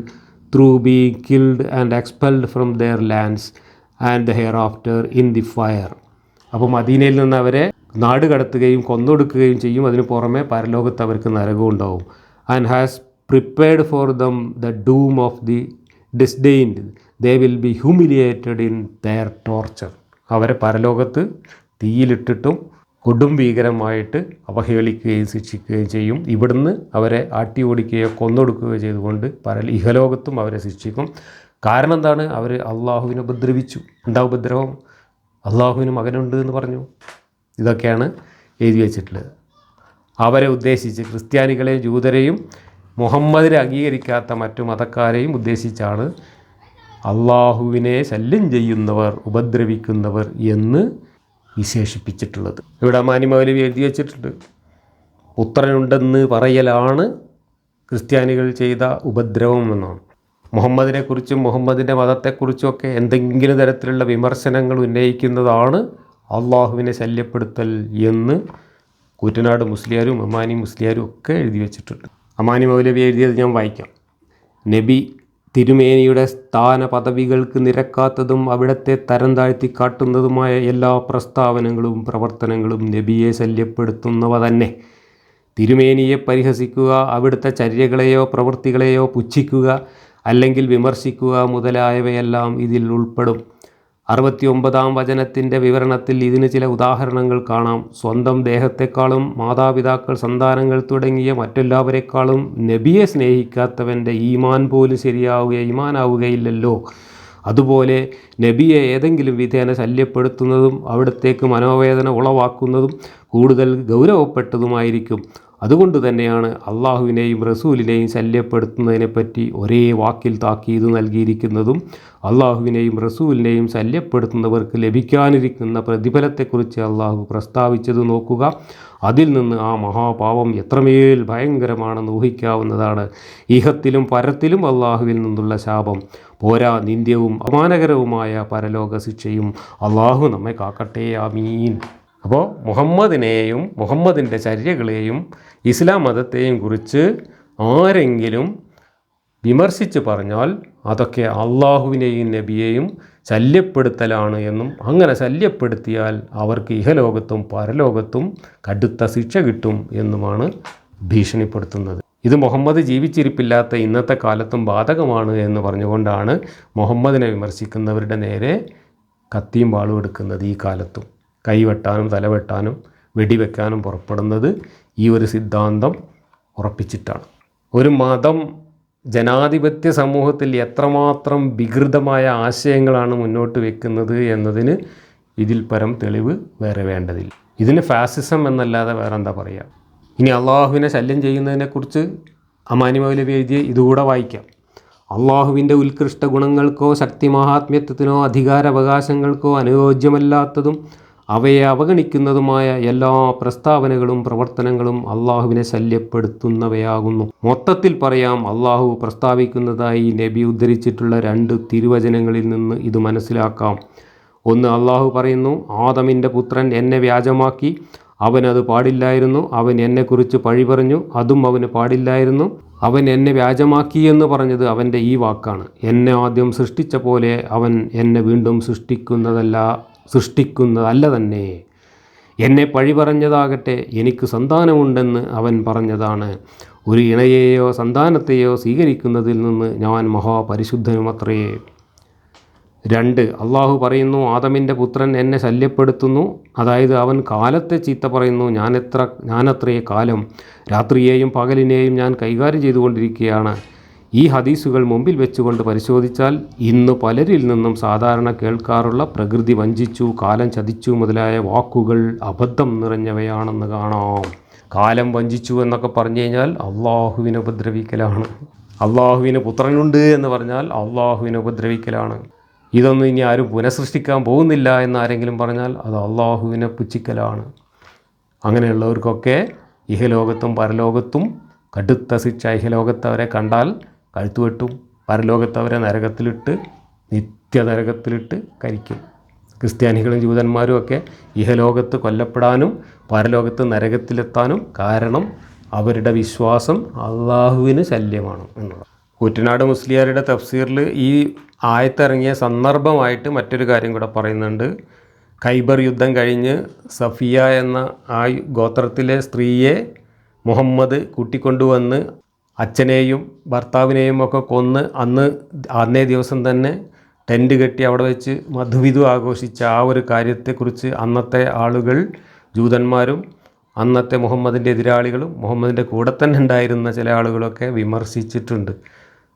through being killed and expelled from their lands and hereafter in the fire. അപ്പോൾ മദീനയിൽ നിന്ന് അവരെ നാട് കടത്തുകയും കൊന്നൊടുക്കുകയും ചെയ്യും. അതിന് പുറമെ പരലോകത്ത് അവർക്ക് നരകവും ഉണ്ടാവും. And has prepared for them the doom of the disdained, they will be humiliated in their torture. അവരെ പരലോകത്ത് തീയിലിട്ടിട്ടും കൊടും ഭീകരമായിട്ട് അവഹേളിക്കുകയും ശിക്ഷിക്കുകയും ചെയ്യും. ഇവിടുന്ന് അവരെ ആട്ടി ഓടിക്കുകയോ കൊന്നൊടുക്കുകയോ ചെയ്തുകൊണ്ട് ഇഹലോകത്തും അവരെ ശിക്ഷിക്കും. കാരണം എന്താണ്? അവർ അള്ളാഹുവിനെ ഉപദ്രവിച്ചു. എന്താ ഉപദ്രവം? അള്ളാഹുവിന് മകനുണ്ട് എന്ന് പറഞ്ഞു. ഇതൊക്കെയാണ് എഴുതി വച്ചിട്ടുള്ളത്. അവരെ ഉദ്ദേശിച്ച് ക്രിസ്ത്യാനികളെയും ജൂതരെയും മുഹമ്മദിനെ അംഗീകരിക്കാത്ത മറ്റു മതക്കാരെയും ഉദ്ദേശിച്ചാണ് അള്ളാഹുവിനെ ശല്യം ചെയ്യുന്നവർ, ഉപദ്രവിക്കുന്നവർ എന്ന് വിശേഷിപ്പിച്ചിട്ടുള്ളത്. ഇവിടെ അമാനി മൗലവി എഴുതി വച്ചിട്ടുണ്ട്, പുത്രനുണ്ടെന്ന് പറയലാണ് ക്രിസ്ത്യാനികൾ ചെയ്ത ഉപദ്രവം എന്നാണ്. മുഹമ്മദിനെക്കുറിച്ചും മുഹമ്മദിൻ്റെ മതത്തെക്കുറിച്ചുമൊക്കെ എന്തെങ്കിലും തരത്തിലുള്ള വിമർശനങ്ങൾ ഉന്നയിക്കുന്നതാണ് അള്ളാഹുവിനെ ശല്യപ്പെടുത്തൽ എന്ന് കൂറ്റനാട് മുസ്ലിയാരും അമാനി മുസ്ലിയാരും ഒക്കെ എഴുതി വച്ചിട്ടുണ്ട്. അമാനി മൗലവി എഴുതിയത് ഞാൻ വായിക്കാം. നബി തിരുമേനിയുടെ സ്ഥാന പദവികൾക്ക് നിരക്കാത്തതും അവിടത്തെ തരം താഴ്ത്തി കാട്ടുന്നതുമായ എല്ലാ പ്രസ്താവനകളും പ്രവർത്തനങ്ങളും നബിയെ ശല്യപ്പെടുത്തുന്നവ തന്നെ. തിരുമേനിയെ പരിഹസിക്കുക, അവിടുത്തെ ചര്യകളെയോ പ്രവൃത്തികളെയോ പുച്ഛിക്കുക അല്ലെങ്കിൽ വിമർശിക്കുക മുതലായവയെല്ലാം ഇതിൽ ഉൾപ്പെടും. 69-ാം വചനത്തിൻ്റെ വിവരണത്തിൽ ഇതിന് ചില ഉദാഹരണങ്ങൾ കാണാം. സ്വന്തം ദേഹത്തെക്കാളും മാതാപിതാക്കൾ, സന്താനങ്ങൾ തുടങ്ങിയ മറ്റെല്ലാവരെക്കാളും നബിയെ സ്നേഹിക്കാത്തവൻ്റെ ഈമാനാവുകയില്ലല്ലോ. അതുപോലെ നബിയെ ഏതെങ്കിലും വിധേന ശല്യപ്പെടുത്തുന്നതും അവിടത്തേക്ക് മനോവേദന ഉളവാക്കുന്നതും കൂടുതൽ ഗൗരവപ്പെട്ടതുമായിരിക്കും. അതുകൊണ്ട് തന്നെയാണ് അള്ളാഹുവിനെയും റസൂലിനെയും ശല്യപ്പെടുത്തുന്നതിനെപ്പറ്റി ഒരേ വാക്കിൽ താക്കീത് നൽകിയിരിക്കുന്നതും അള്ളാഹുവിനെയും റസൂലിനെയും ശല്യപ്പെടുത്തുന്നവർക്ക് ലഭിക്കാനിരിക്കുന്ന പ്രതിഫലത്തെക്കുറിച്ച് അള്ളാഹു പ്രസ്താവിച്ചത് നോക്കുക. അതിൽ നിന്ന് ആ മഹാപാപം എത്രമേൽ ഭയങ്കരമാണെന്ന് ഊഹിക്കാവുന്നതാണ്. ഇഹത്തിലും പരത്തിലും അള്ളാഹുവിൽ നിന്നുള്ള ശാപം പോരാ, നിന്ദ്യവും അപമാനകരവുമായ പരലോക ശിക്ഷയും. അള്ളാഹു നമ്മെ കാക്കട്ടെ, ആമീൻ. അപ്പോൾ മുഹമ്മദിനെയും മുഹമ്മദിൻ്റെ ചര്യകളെയും ഇസ്ലാം മതത്തെയും കുറിച്ച് ആരെങ്കിലും വിമർശിച്ച് പറഞ്ഞാൽ അതൊക്കെ അള്ളാഹുവിനെയും നബിയെയും ശല്യപ്പെടുത്തലാണ് എന്നും അങ്ങനെ ശല്യപ്പെടുത്തിയാൽ അവർക്ക് ഇഹലോകത്തും പരലോകത്തും കടുത്ത ശിക്ഷ കിട്ടും എന്നുമാണ് ഭീഷണിപ്പെടുത്തുന്നത്. ഇത് മുഹമ്മദ് ജീവിച്ചിരിപ്പില്ലാത്ത ഇന്നത്തെ കാലത്തും ബാധകമാണ് എന്ന് പറഞ്ഞുകൊണ്ടാണ് മുഹമ്മദിനെ വിമർശിക്കുന്നവരുടെ നേരെ കത്തിയും വാളും എടുക്കുന്നത്. ഈ കാലത്തും കൈവെട്ടാനും തലവെട്ടാനും വെടിവെക്കാനും പുറപ്പെടുന്നത് ഈ ഒരു സിദ്ധാന്തം ഉറപ്പിച്ചിട്ടാണ്. ഒരു മതം ജനാധിപത്യ സമൂഹത്തിൽ എത്രമാത്രം വികൃതമായ ആശയങ്ങളാണ് മുന്നോട്ട് വെക്കുന്നത് എന്നതിന് ഇതിൽ പരം തെളിവ് വേറെ വേണ്ടതില്ല. ഇതിന് ഫാസിസം എന്നല്ലാതെ വേറെ എന്താ പറയുക. ഇനി അള്ളാഹുവിനെ ശല്യം ചെയ്യുന്നതിനെക്കുറിച്ച് അമാനി മൗലവി എഴുതിയ ഇതുകൂടെ വായിക്കാം. അള്ളാഹുവിൻ്റെ ഉത്കൃഷ്ട ഗുണങ്ങൾക്കോ ശക്തി മഹാത്മ്യത്വത്തിനോ അധികാരാവകാശങ്ങൾക്കോ അനുയോജ്യമല്ലാത്തതും അവയെ അവഗണിക്കുന്നതുമായ എല്ലാ പ്രസ്താവനകളും പ്രവർത്തനങ്ങളും അള്ളാഹുവിനെ ശല്യപ്പെടുത്തുന്നവയാകുന്നു. മൊത്തത്തിൽ പറയാം, അള്ളാഹു പ്രസ്താവിക്കുന്നതായി നബി ഉദ്ധരിച്ചിട്ടുള്ള 2 തിരുവചനങ്ങളിൽ നിന്ന് ഇത് മനസ്സിലാക്കാം. ഒന്ന്, അള്ളാഹു പറയുന്നു, ആദമിൻ്റെ പുത്രൻ എന്നെ വ്യാജമാക്കി, അവനത് പാടില്ലായിരുന്നു. അവൻ എന്നെക്കുറിച്ച് പഴി പറഞ്ഞു, അതും അവന് പാടില്ലായിരുന്നു. അവൻ എന്നെ വ്യാജമാക്കി എന്ന് പറഞ്ഞത് അവൻ്റെ ഈ വാക്കാണ്. എന്നെ ആദ്യം സൃഷ്ടിച്ച പോലെ അവൻ എന്നെ വീണ്ടും സൃഷ്ടിക്കുന്നതല്ല തന്നെ. എന്നെ പഴി പറഞ്ഞതാകട്ടെ എനിക്ക് സന്താനമുണ്ടെന്ന് അവൻ പറഞ്ഞതാണ്. ഒരു ഇണയെയോ സന്താനത്തെയോ സ്വീകരിക്കുന്നതിൽ നിന്ന് ഞാൻ മഹാപരിശുദ്ധനുമത്രേ. 2, അള്ളാഹു പറയുന്നു, ആദമിൻ്റെ പുത്രൻ എന്നെ ശല്യപ്പെടുത്തുന്നു, അതായത് അവൻ കാലത്തെ ചീത്ത പറയുന്നു. ഞാനത്രേ കാലം, രാത്രിയെയും പകലിനെയും ഞാൻ കൈകാര്യം ചെയ്തുകൊണ്ടിരിക്കുകയാണ്. ഈ ഹദീസുകൾ മുമ്പിൽ വെച്ചുകൊണ്ട് പരിശോധിച്ചാൽ ഇന്ന് പലരിൽ നിന്നും സാധാരണ കേൾക്കാറുള്ള പ്രകൃതി വഞ്ചിച്ചു, കാലം ചതിച്ചു മുതലായ വാക്കുകൾ അബദ്ധം നിറഞ്ഞവയാണെന്ന് കാണാം. കാലം വഞ്ചിച്ചു എന്നൊക്കെ പറഞ്ഞു കഴിഞ്ഞാൽ അള്ളാഹുവിനെ ഉപദ്രവിക്കലാണ്. അള്ളാഹുവിന് പുത്രനുണ്ട് എന്ന് പറഞ്ഞാൽ അള്ളാഹുവിനെ ഉപദ്രവിക്കലാണ്. ഇതൊന്നും ഇനി ആരും പുനഃസൃഷ്ടിക്കാൻ പോകുന്നില്ല എന്നാരെങ്കിലും പറഞ്ഞാൽ അത് അള്ളാഹുവിനെ പുച്ഛിക്കലാണ്. അങ്ങനെയുള്ളവർക്കൊക്കെ ഇഹലോകത്തും പരലോകത്തും കടുത്ത ശിക്ഷ. ഇഹലോകത്തവരെ കണ്ടാൽ കഴുത്തുവെട്ടും, പരലോകത്തവരെ നരകത്തിലിട്ട് നിത്യനരകത്തിലിട്ട് കരിക്കും. ക്രിസ്ത്യാനികളും ജൂതന്മാരും ഒക്കെ ഇഹലോകത്ത് കൊല്ലപ്പെടാനും പരലോകത്ത് നരകത്തിലെത്താനും കാരണം അവരുടെ വിശ്വാസം അള്ളാഹുവിന് ശല്യമാണ് എന്നുള്ളത്. കുറ്റനാട് മുസ്ലിയാരുടെ തഫ്സീറിൽ ഈ ആയത്തിറങ്ങിയ സന്ദർഭമായിട്ട് മറ്റൊരു കാര്യം കൂടെ പറയുന്നുണ്ട്. ഖൈബർ യുദ്ധം കഴിഞ്ഞ് സഫിയ എന്ന ആ ഗോത്രത്തിലെ സ്ത്രീയെ മുഹമ്മദ് കൂട്ടിക്കൊണ്ടുവന്ന് അച്ഛനെയും ഭർത്താവിനെയും ഒക്കെ കൊന്ന് അന്നേ ദിവസം തന്നെ ടെൻറ്റ് കെട്ടി അവിടെ വെച്ച് മധുവിധു ആഘോഷിച്ച ആ ഒരു കാര്യത്തെക്കുറിച്ച് അന്നത്തെ ആളുകൾ, ജൂതന്മാരും അന്നത്തെ മുഹമ്മദിൻ്റെ എതിരാളികളും മുഹമ്മദിൻ്റെ കൂടെ തന്നെ ഉണ്ടായിരുന്ന ചില ആളുകളൊക്കെ വിമർശിച്ചിട്ടുണ്ട്.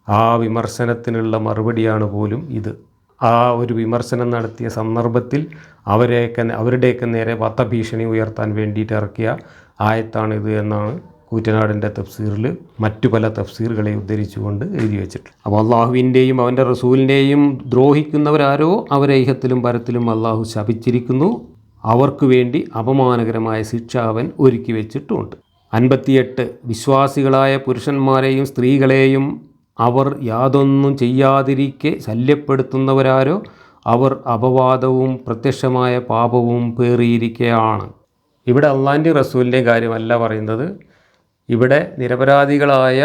ആ വിമർശനത്തിനുള്ള മറുപടിയാണ് പോലും ഇത്. ആ ഒരു വിമർശനം നടത്തിയ സന്ദർഭത്തിൽ അവരുടെയൊക്കെ നേരെ വധഭീഷണി ഉയർത്താൻ വേണ്ടിയിട്ട് ഇറക്കിയ ആയത്താണിത് എന്നാണ് കൂറ്റനാടിൻ്റെ തഫ്സീറിൽ മറ്റു പല തഫ്സീറുകളെ ഉദ്ധരിച്ചുകൊണ്ട് എഴുതി വെച്ചിട്ടുണ്ട്. അപ്പോൾ അള്ളാഹുവിൻ്റെയും അവൻ്റെ റസൂലിൻ്റെയും ദ്രോഹിക്കുന്നവരാരോ അവരെ ഇഹത്തിലും പരത്തിലും അള്ളാഹു ശപിച്ചിരിക്കുന്നു. അവർക്ക് വേണ്ടി അപമാനകരമായ ശിക്ഷ അവൻ ഒരുക്കി വെച്ചിട്ടുമുണ്ട്. 58 വിശ്വാസികളായ പുരുഷന്മാരെയും സ്ത്രീകളെയും അവർ യാതൊന്നും ചെയ്യാതിരിക്കെ ശല്യപ്പെടുത്തുന്നവരാരോ അവർ അപവാദവും പ്രത്യക്ഷമായ പാപവും പേറിയിരിക്കുകയാണ്. ഇവിടെ അള്ളാൻ്റെ റസൂലിൻ്റെ കാര്യമല്ല പറയുന്നത്. ഇവിടെ നിരപരാധികളായ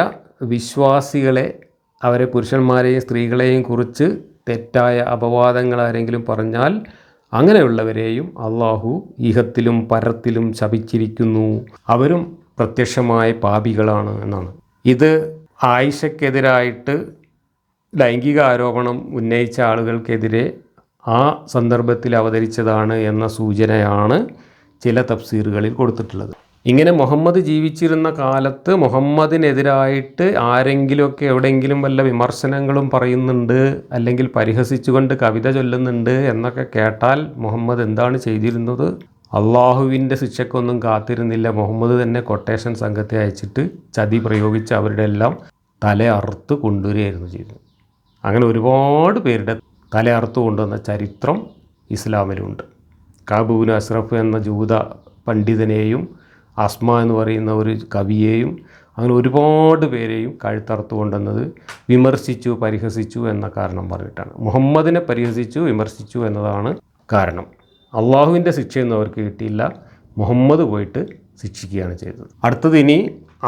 വിശ്വാസികളെ, അവരെ പുരുഷന്മാരെയും സ്ത്രീകളെയും കുറിച്ച് തെറ്റായ അപവാദങ്ങൾ ആരെങ്കിലും പറഞ്ഞാൽ അങ്ങനെയുള്ളവരെയും അള്ളാഹു ഇഹത്തിലും പരത്തിലും ശപിച്ചിരിക്കുന്നു. അവരും പ്രത്യക്ഷമായ പാപികളാണ് എന്നാണ്. ഇത് ആയിഷയ്ക്കെതിരായിട്ട് ലൈംഗിക ആരോപണം ഉന്നയിച്ച ആളുകൾക്കെതിരെ ആ സന്ദർഭത്തിൽ അവതരിച്ചതാണ് എന്ന സൂചനയാണ് ചില തഫ്സീറുകളിൽ കൊടുത്തിട്ടുള്ളത്. ഇങ്ങനെ മുഹമ്മദ് ജീവിച്ചിരുന്ന കാലത്ത് മുഹമ്മദിനെതിരായിട്ട് ആരെങ്കിലുമൊക്കെ എവിടെയെങ്കിലും വല്ല വിമർശനങ്ങളും പറയുന്നുണ്ട്, അല്ലെങ്കിൽ പരിഹസിച്ചുകൊണ്ട് കവിത ചൊല്ലുന്നുണ്ട് എന്നൊക്കെ കേട്ടാൽ മുഹമ്മദ് എന്താണ് ചെയ്തിരുന്നത്? അള്ളാഹുവിൻ്റെ ശിക്ഷയ്ക്കൊന്നും കാത്തിരുന്നില്ല. മുഹമ്മദ് തന്നെ കൊട്ടേഷൻ സംഘത്തെ അയച്ചിട്ട് ചതി പ്രയോഗിച്ച് അവരുടെ എല്ലാം തല അറുത്ത് കൊണ്ടുവരികയായിരുന്നു ചെയ്തത്. അങ്ങനെ ഒരുപാട് പേരുടെ തല അറുത്ത് കൊണ്ടുവന്ന ചരിത്രം ഇസ്ലാമിലുണ്ട്. കാബൂബിൻ അഷ്റഫ് എന്ന ജൂത പണ്ഡിതനെയും അസ്മ എന്ന് പറയുന്ന ഒരു കവിയെയും അങ്ങനെ ഒരുപാട് പേരെയും കഴുത്തറുത്ത് കൊണ്ടുവന്നത് വിമർശിച്ചു, പരിഹസിച്ചു എന്ന കാരണം പറഞ്ഞിട്ടാണ്. മുഹമ്മദിനെ പരിഹസിച്ചു, വിമർശിച്ചു എന്നതാണ് കാരണം. അള്ളാഹുവിൻ്റെ ശിക്ഷയൊന്നും അവർക്ക് കിട്ടിയില്ല, മുഹമ്മദ് പോയിട്ട് ശിക്ഷിക്കുകയാണ് ചെയ്തത്. അടുത്തത് ഇനി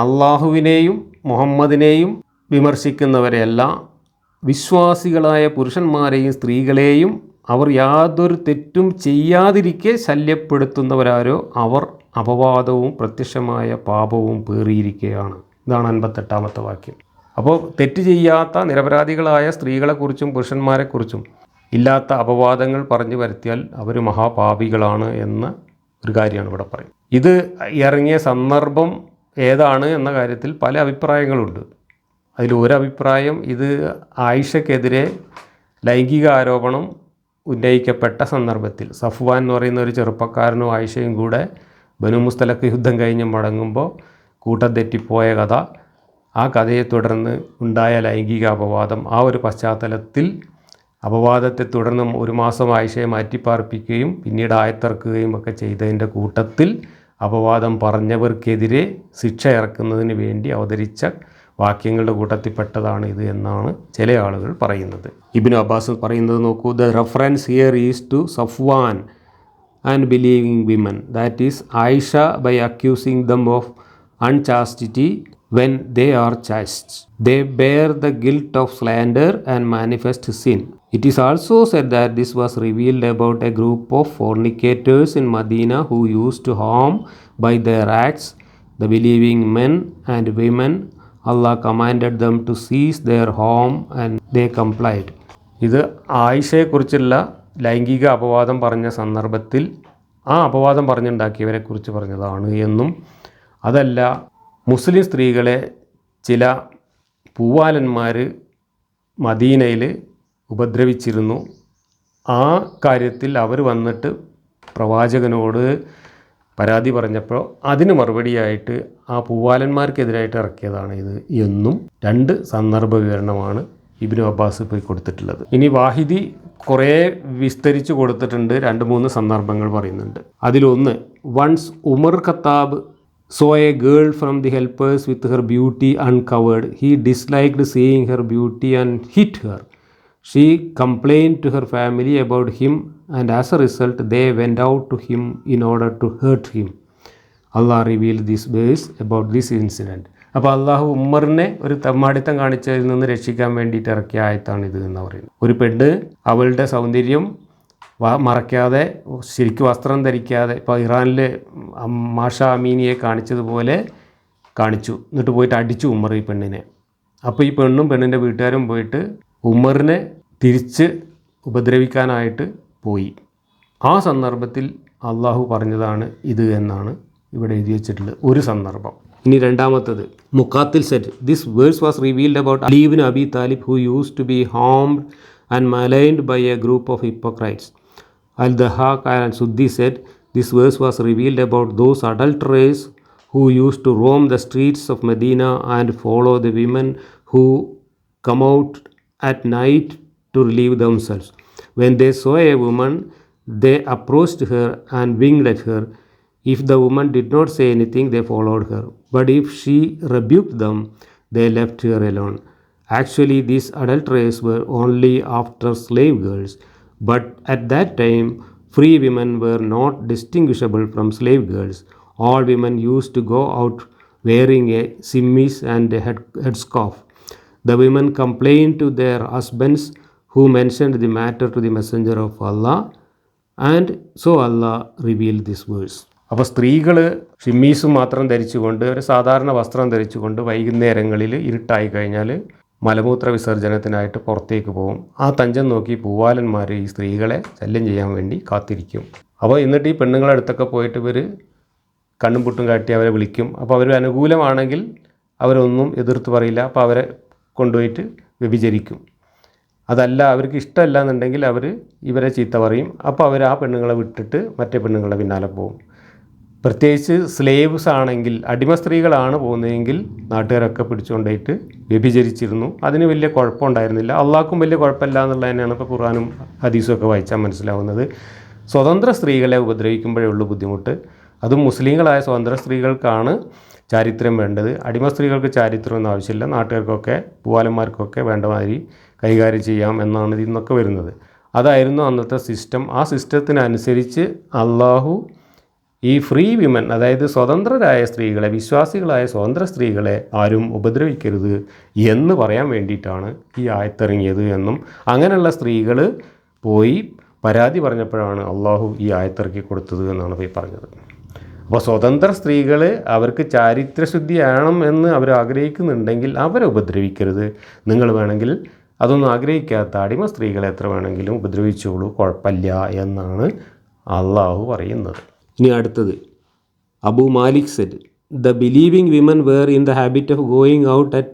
അള്ളാഹുവിനെയും മുഹമ്മദിനെയും വിമർശിക്കുന്നവരെല്ലാം വിശ്വാസികളായ പുരുഷന്മാരെയും സ്ത്രീകളെയും അവർ യാതൊരു തെറ്റും ചെയ്യാതിരിക്കെ ശല്യപ്പെടുത്തുന്നവരാരോ അവർ അപവാദവും പ്രത്യക്ഷമായ പാപവും പേറിയിരിക്കുകയാണ്. ഇതാണ് 58-ാമത്തെ വാക്യം. അപ്പോൾ തെറ്റ് ചെയ്യാത്ത നിരപരാധികളായ സ്ത്രീകളെക്കുറിച്ചും പുരുഷന്മാരെക്കുറിച്ചും ഇല്ലാത്ത അപവാദങ്ങൾ പറഞ്ഞു വരുത്തിയാൽ അവർ മഹാപാപികളാണ് എന്ന ഒരു കാര്യമാണ് ഇവിടെ പറയുന്നത്. ഇത് ഇറങ്ങിയ സന്ദർഭം ഏതാണ് എന്ന കാര്യത്തിൽ പല അഭിപ്രായങ്ങളുണ്ട്. അതിൽ ഒരഭിപ്രായം, ഇത് ആയിഷയ്ക്കെതിരെ ലൈംഗിക ആരോപണം ഉന്നയിക്കപ്പെട്ട സന്ദർഭത്തിൽ സഫ്വാൻ എന്ന് പറയുന്ന ഒരു ചെറുപ്പക്കാരനും ആയിഷയും കൂടെ ബനു മുസ്തലഖ് യുദ്ധം കഴിഞ്ഞ് മടങ്ങുമ്പോൾ കൂട്ടം തെറ്റിപ്പോയ കഥ, ആ കഥയെ തുടർന്ന് ഉണ്ടായ ലൈംഗിക അപവാദം, ആ ഒരു പശ്ചാത്തലത്തിൽ അപവാദത്തെ തുടർന്ന് 1 മാസം ആയിഷയെ മാറ്റിപ്പാർപ്പിക്കുകയും പിന്നീട് ആയത്തിറക്കുകയും ഒക്കെ ചെയ്തതിൻ്റെ കൂട്ടത്തിൽ അപവാദം പറഞ്ഞവർക്കെതിരെ ശിക്ഷ ഇറക്കുന്നതിന് വേണ്ടി അവതരിച്ച വാക്യങ്ങളുടെ കൂട്ടത്തിൽപ്പെട്ടതാണ് ഇത് എന്നാണ് ചില ആളുകൾ പറയുന്നത്. ഇബ്നു അബ്ബാസ് പറയുന്നത് നോക്കൂ, the reference here is to Safwan and believing women, that is Aisha by accusing them of unchastity when they are chaste. They bear the guilt of slander and manifest sin. It is also said that this was revealed about a group of fornicators in Medina who used to harm by their acts the believing men and women. Allah commanded them to cease their harm and they complied. ഇത് ആയിഷയെക്കുറിച്ചുള്ള ലൈംഗിക അപവാദം പറഞ്ഞ സന്ദർഭത്തിൽ ആ അപവാദം പറഞ്ഞുണ്ടാക്കിയവരെക്കുറിച്ച് പറഞ്ഞതാണ് എന്നും, അതല്ല മുസ്ലിം സ്ത്രീകളെ ചില പൂവാലന്മാർ മദീനയിൽ ഉപദ്രവിച്ചിരുന്നു, ആ കാര്യത്തിൽ അവർ വന്നിട്ട് പ്രവാചകനോട് പരാതി പറഞ്ഞപ്പോൾ അതിന് മറുപടിയായിട്ട് ആ പൂവാലന്മാർക്കെതിരായിട്ട് ഇറക്കിയതാണ് ഇത് എന്നും 2 സന്ദർഭ വിവരണമാണ് ഇബ്നു അബ്ബാസ് പോയി കൊടുത്തിട്ടുള്ളത്. ഇനി വാഹിദി കുറേ വിസ്തരിച്ച് കൊടുത്തിട്ടുണ്ട്, 2-3 സന്ദർഭങ്ങൾ പറയുന്നുണ്ട്. അതിലൊന്ന്, once Umar Khattab saw a girl from the helpers with her beauty uncovered. He disliked seeing her beauty and hit her. She complained to her family about him and as a result they went out to him in order to hurt him. Allah revealed this verse about this incident. അപ്പോൾ അള്ളാഹു ഉമ്മറിനെ ഒരു തെമ്മാടിത്തം കാണിച്ചതിൽ നിന്ന് രക്ഷിക്കാൻ വേണ്ടിയിട്ട് ഇറക്കിയ ആയത്താണിത് എന്ന് പറയുന്നത്. ഒരു പെണ്ണ് അവളുടെ സൗന്ദര്യം മറയ്ക്കാതെ ശരിക്കും വസ്ത്രം ധരിക്കാതെ, ഇപ്പോൾ ഇറാനിൽ മാഷ അമീനിയെ കാണിച്ചതുപോലെ കാണിച്ചു, എന്നിട്ട് പോയിട്ട് അടിച്ചു ഉമ്മർ ഈ പെണ്ണിനെ. അപ്പോൾ ഈ പെണ്ണും പെണ്ണിൻ്റെ വീട്ടുകാരും പോയിട്ട് ഉമ്മറിനെ തിരിച്ച് ഉപദ്രവിക്കാനായിട്ട് പോയി. ആ സന്ദർഭത്തിൽ അള്ളാഹു പറഞ്ഞതാണ് ഇത് എന്നാണ് ഇവിടെ എഴുതി വെച്ചിട്ടുള്ളത് ഒരു സന്ദർഭം. ഇനി രണ്ടാമത്തത്, മുഖാത്തിൽ said, this verse was revealed about Ali ibn Abi Talib who use to be harmed and maligned by a group of hypocrites. Al-Dhahak and Suddi said, this verse was revealed about those adulterers who used to roam the streets of Medina and follow the women who come out at night to relieve themselves. When they saw a woman, they approached her and winked at her. If the woman did not say anything, they followed her. But if she rebuked them, they left her alone. Actually, these adulterers were only after slave girls. But at that time, free women were not distinguishable from slave girls. All women used to go out wearing a simmis and a headscarf. The women complained to their husbands, who mentioned the matter to the messenger of Allah, and so Allah revealed this verse. അപ്പോൾ സ്ത്രീകൾ ഷിമ്മീസും മാത്രം ധരിച്ചുകൊണ്ട്, ഒരു സാധാരണ വസ്ത്രം ധരിച്ചുകൊണ്ട് വൈകുന്നേരങ്ങളിൽ ഇരുട്ടായി കഴിഞ്ഞാൽ മലമൂത്ര വിസർജനത്തിനായിട്ട് പുറത്തേക്ക് പോകും. ആ തഞ്ചം നോക്കി പൂവാലന്മാർ ഈ സ്ത്രീകളെ ശല്യം ചെയ്യാൻ വേണ്ടി കാത്തിരിക്കും. അപ്പോൾ എന്നിട്ട് ഈ പെണ്ണുങ്ങളുടെ അടുത്തൊക്കെ പോയിട്ട് ഇവർ കണ്ണും പുട്ടും കാട്ടി അവരെ വിളിക്കും. അപ്പോൾ അവർ അനുകൂലമാണെങ്കിൽ അവരൊന്നും എതിർത്ത് പറയില്ല, അപ്പോൾ അവരെ കൊണ്ടുപോയിട്ട് വ്യഭിചരിക്കും. അതല്ല അവർക്ക് ഇഷ്ടമല്ല എന്നുണ്ടെങ്കിൽ അവർ ഇവരെ ചീത്ത പറയും. അപ്പോൾ അവർ ആ പെണ്ണുങ്ങളെ വിട്ടിട്ട് മറ്റേ പെണ്ണുങ്ങളുടെ പിന്നാലെ പോകും. പ്രത്യേകിച്ച് സ്ലേവ്സ് ആണെങ്കിൽ, അടിമ സ്ത്രീകളാണ് പോകുന്നതെങ്കിൽ നാട്ടുകാരൊക്കെ പിടിച്ചുകൊണ്ടായിട്ട് വ്യഭിചരിച്ചിരുന്നു. അതിന് വലിയ കുഴപ്പമുണ്ടായിരുന്നില്ല. അള്ളാഹ്ക്കും വലിയ കുഴപ്പമില്ല എന്നുള്ളത് തന്നെയാണ് ഇപ്പോൾ ഖുർആനും ഹദീസും ഒക്കെ വായിച്ചാൽ മനസ്സിലാവുന്നത്. സ്വതന്ത്ര സ്ത്രീകളെ ഉപദ്രവിക്കുമ്പോഴേ ഉള്ളൂ ബുദ്ധിമുട്ട്. അതും മുസ്ലിങ്ങളായ സ്വതന്ത്ര സ്ത്രീകൾക്കാണ് ചാരിത്രം വേണ്ടത്. അടിമ സ്ത്രീകൾക്ക് ചാരിത്രമൊന്നും ആവശ്യമില്ല. നാട്ടുകാർക്കൊക്കെ പൂവാലന്മാർക്കൊക്കെ വേണ്ട മാതിരി കൈകാര്യം ചെയ്യാം എന്നാണ് ഇതിൽ നിന്നൊക്കെ വരുന്നത്. അതായിരുന്നു അന്നത്തെ സിസ്റ്റം. ആ സിസ്റ്റത്തിനനുസരിച്ച് അള്ളാഹു ഈ ഫ്രീ വിമൻ, അതായത് സ്വതന്ത്രരായ സ്ത്രീകളെ, വിശ്വാസികളായ സ്വതന്ത്ര സ്ത്രീകളെ ആരും ഉപദ്രവിക്കരുത് എന്ന് പറയാൻ വേണ്ടിയിട്ടാണ് ഈ ആയത്തിറങ്ങിയത് എന്നും, അങ്ങനെയുള്ള സ്ത്രീകൾ പോയി പരാതി പറഞ്ഞപ്പോഴാണ് അള്ളാഹു ഈ ആയത്തിറക്കി കൊടുത്തത് എന്നാണ് പോയി പറഞ്ഞത്. അപ്പോൾ സ്വതന്ത്ര സ്ത്രീകൾ അവർക്ക് ചാരിത്രശുദ്ധിയാണം എന്ന് അവർ ആഗ്രഹിക്കുന്നുണ്ടെങ്കിൽ അവരെ ഉപദ്രവിക്കരുത്. നിങ്ങൾ വേണമെങ്കിൽ അതൊന്നും ആഗ്രഹിക്കാത്ത അടിമ സ്ത്രീകളെ എത്ര വേണമെങ്കിലും ഉപദ്രവിച്ചോളൂ, കുഴപ്പമില്ല എന്നാണ് അള്ളാഹു പറയുന്നത്. ഇനി അടുത്തത് Abu Malik said, the believing women were in the habit of going out at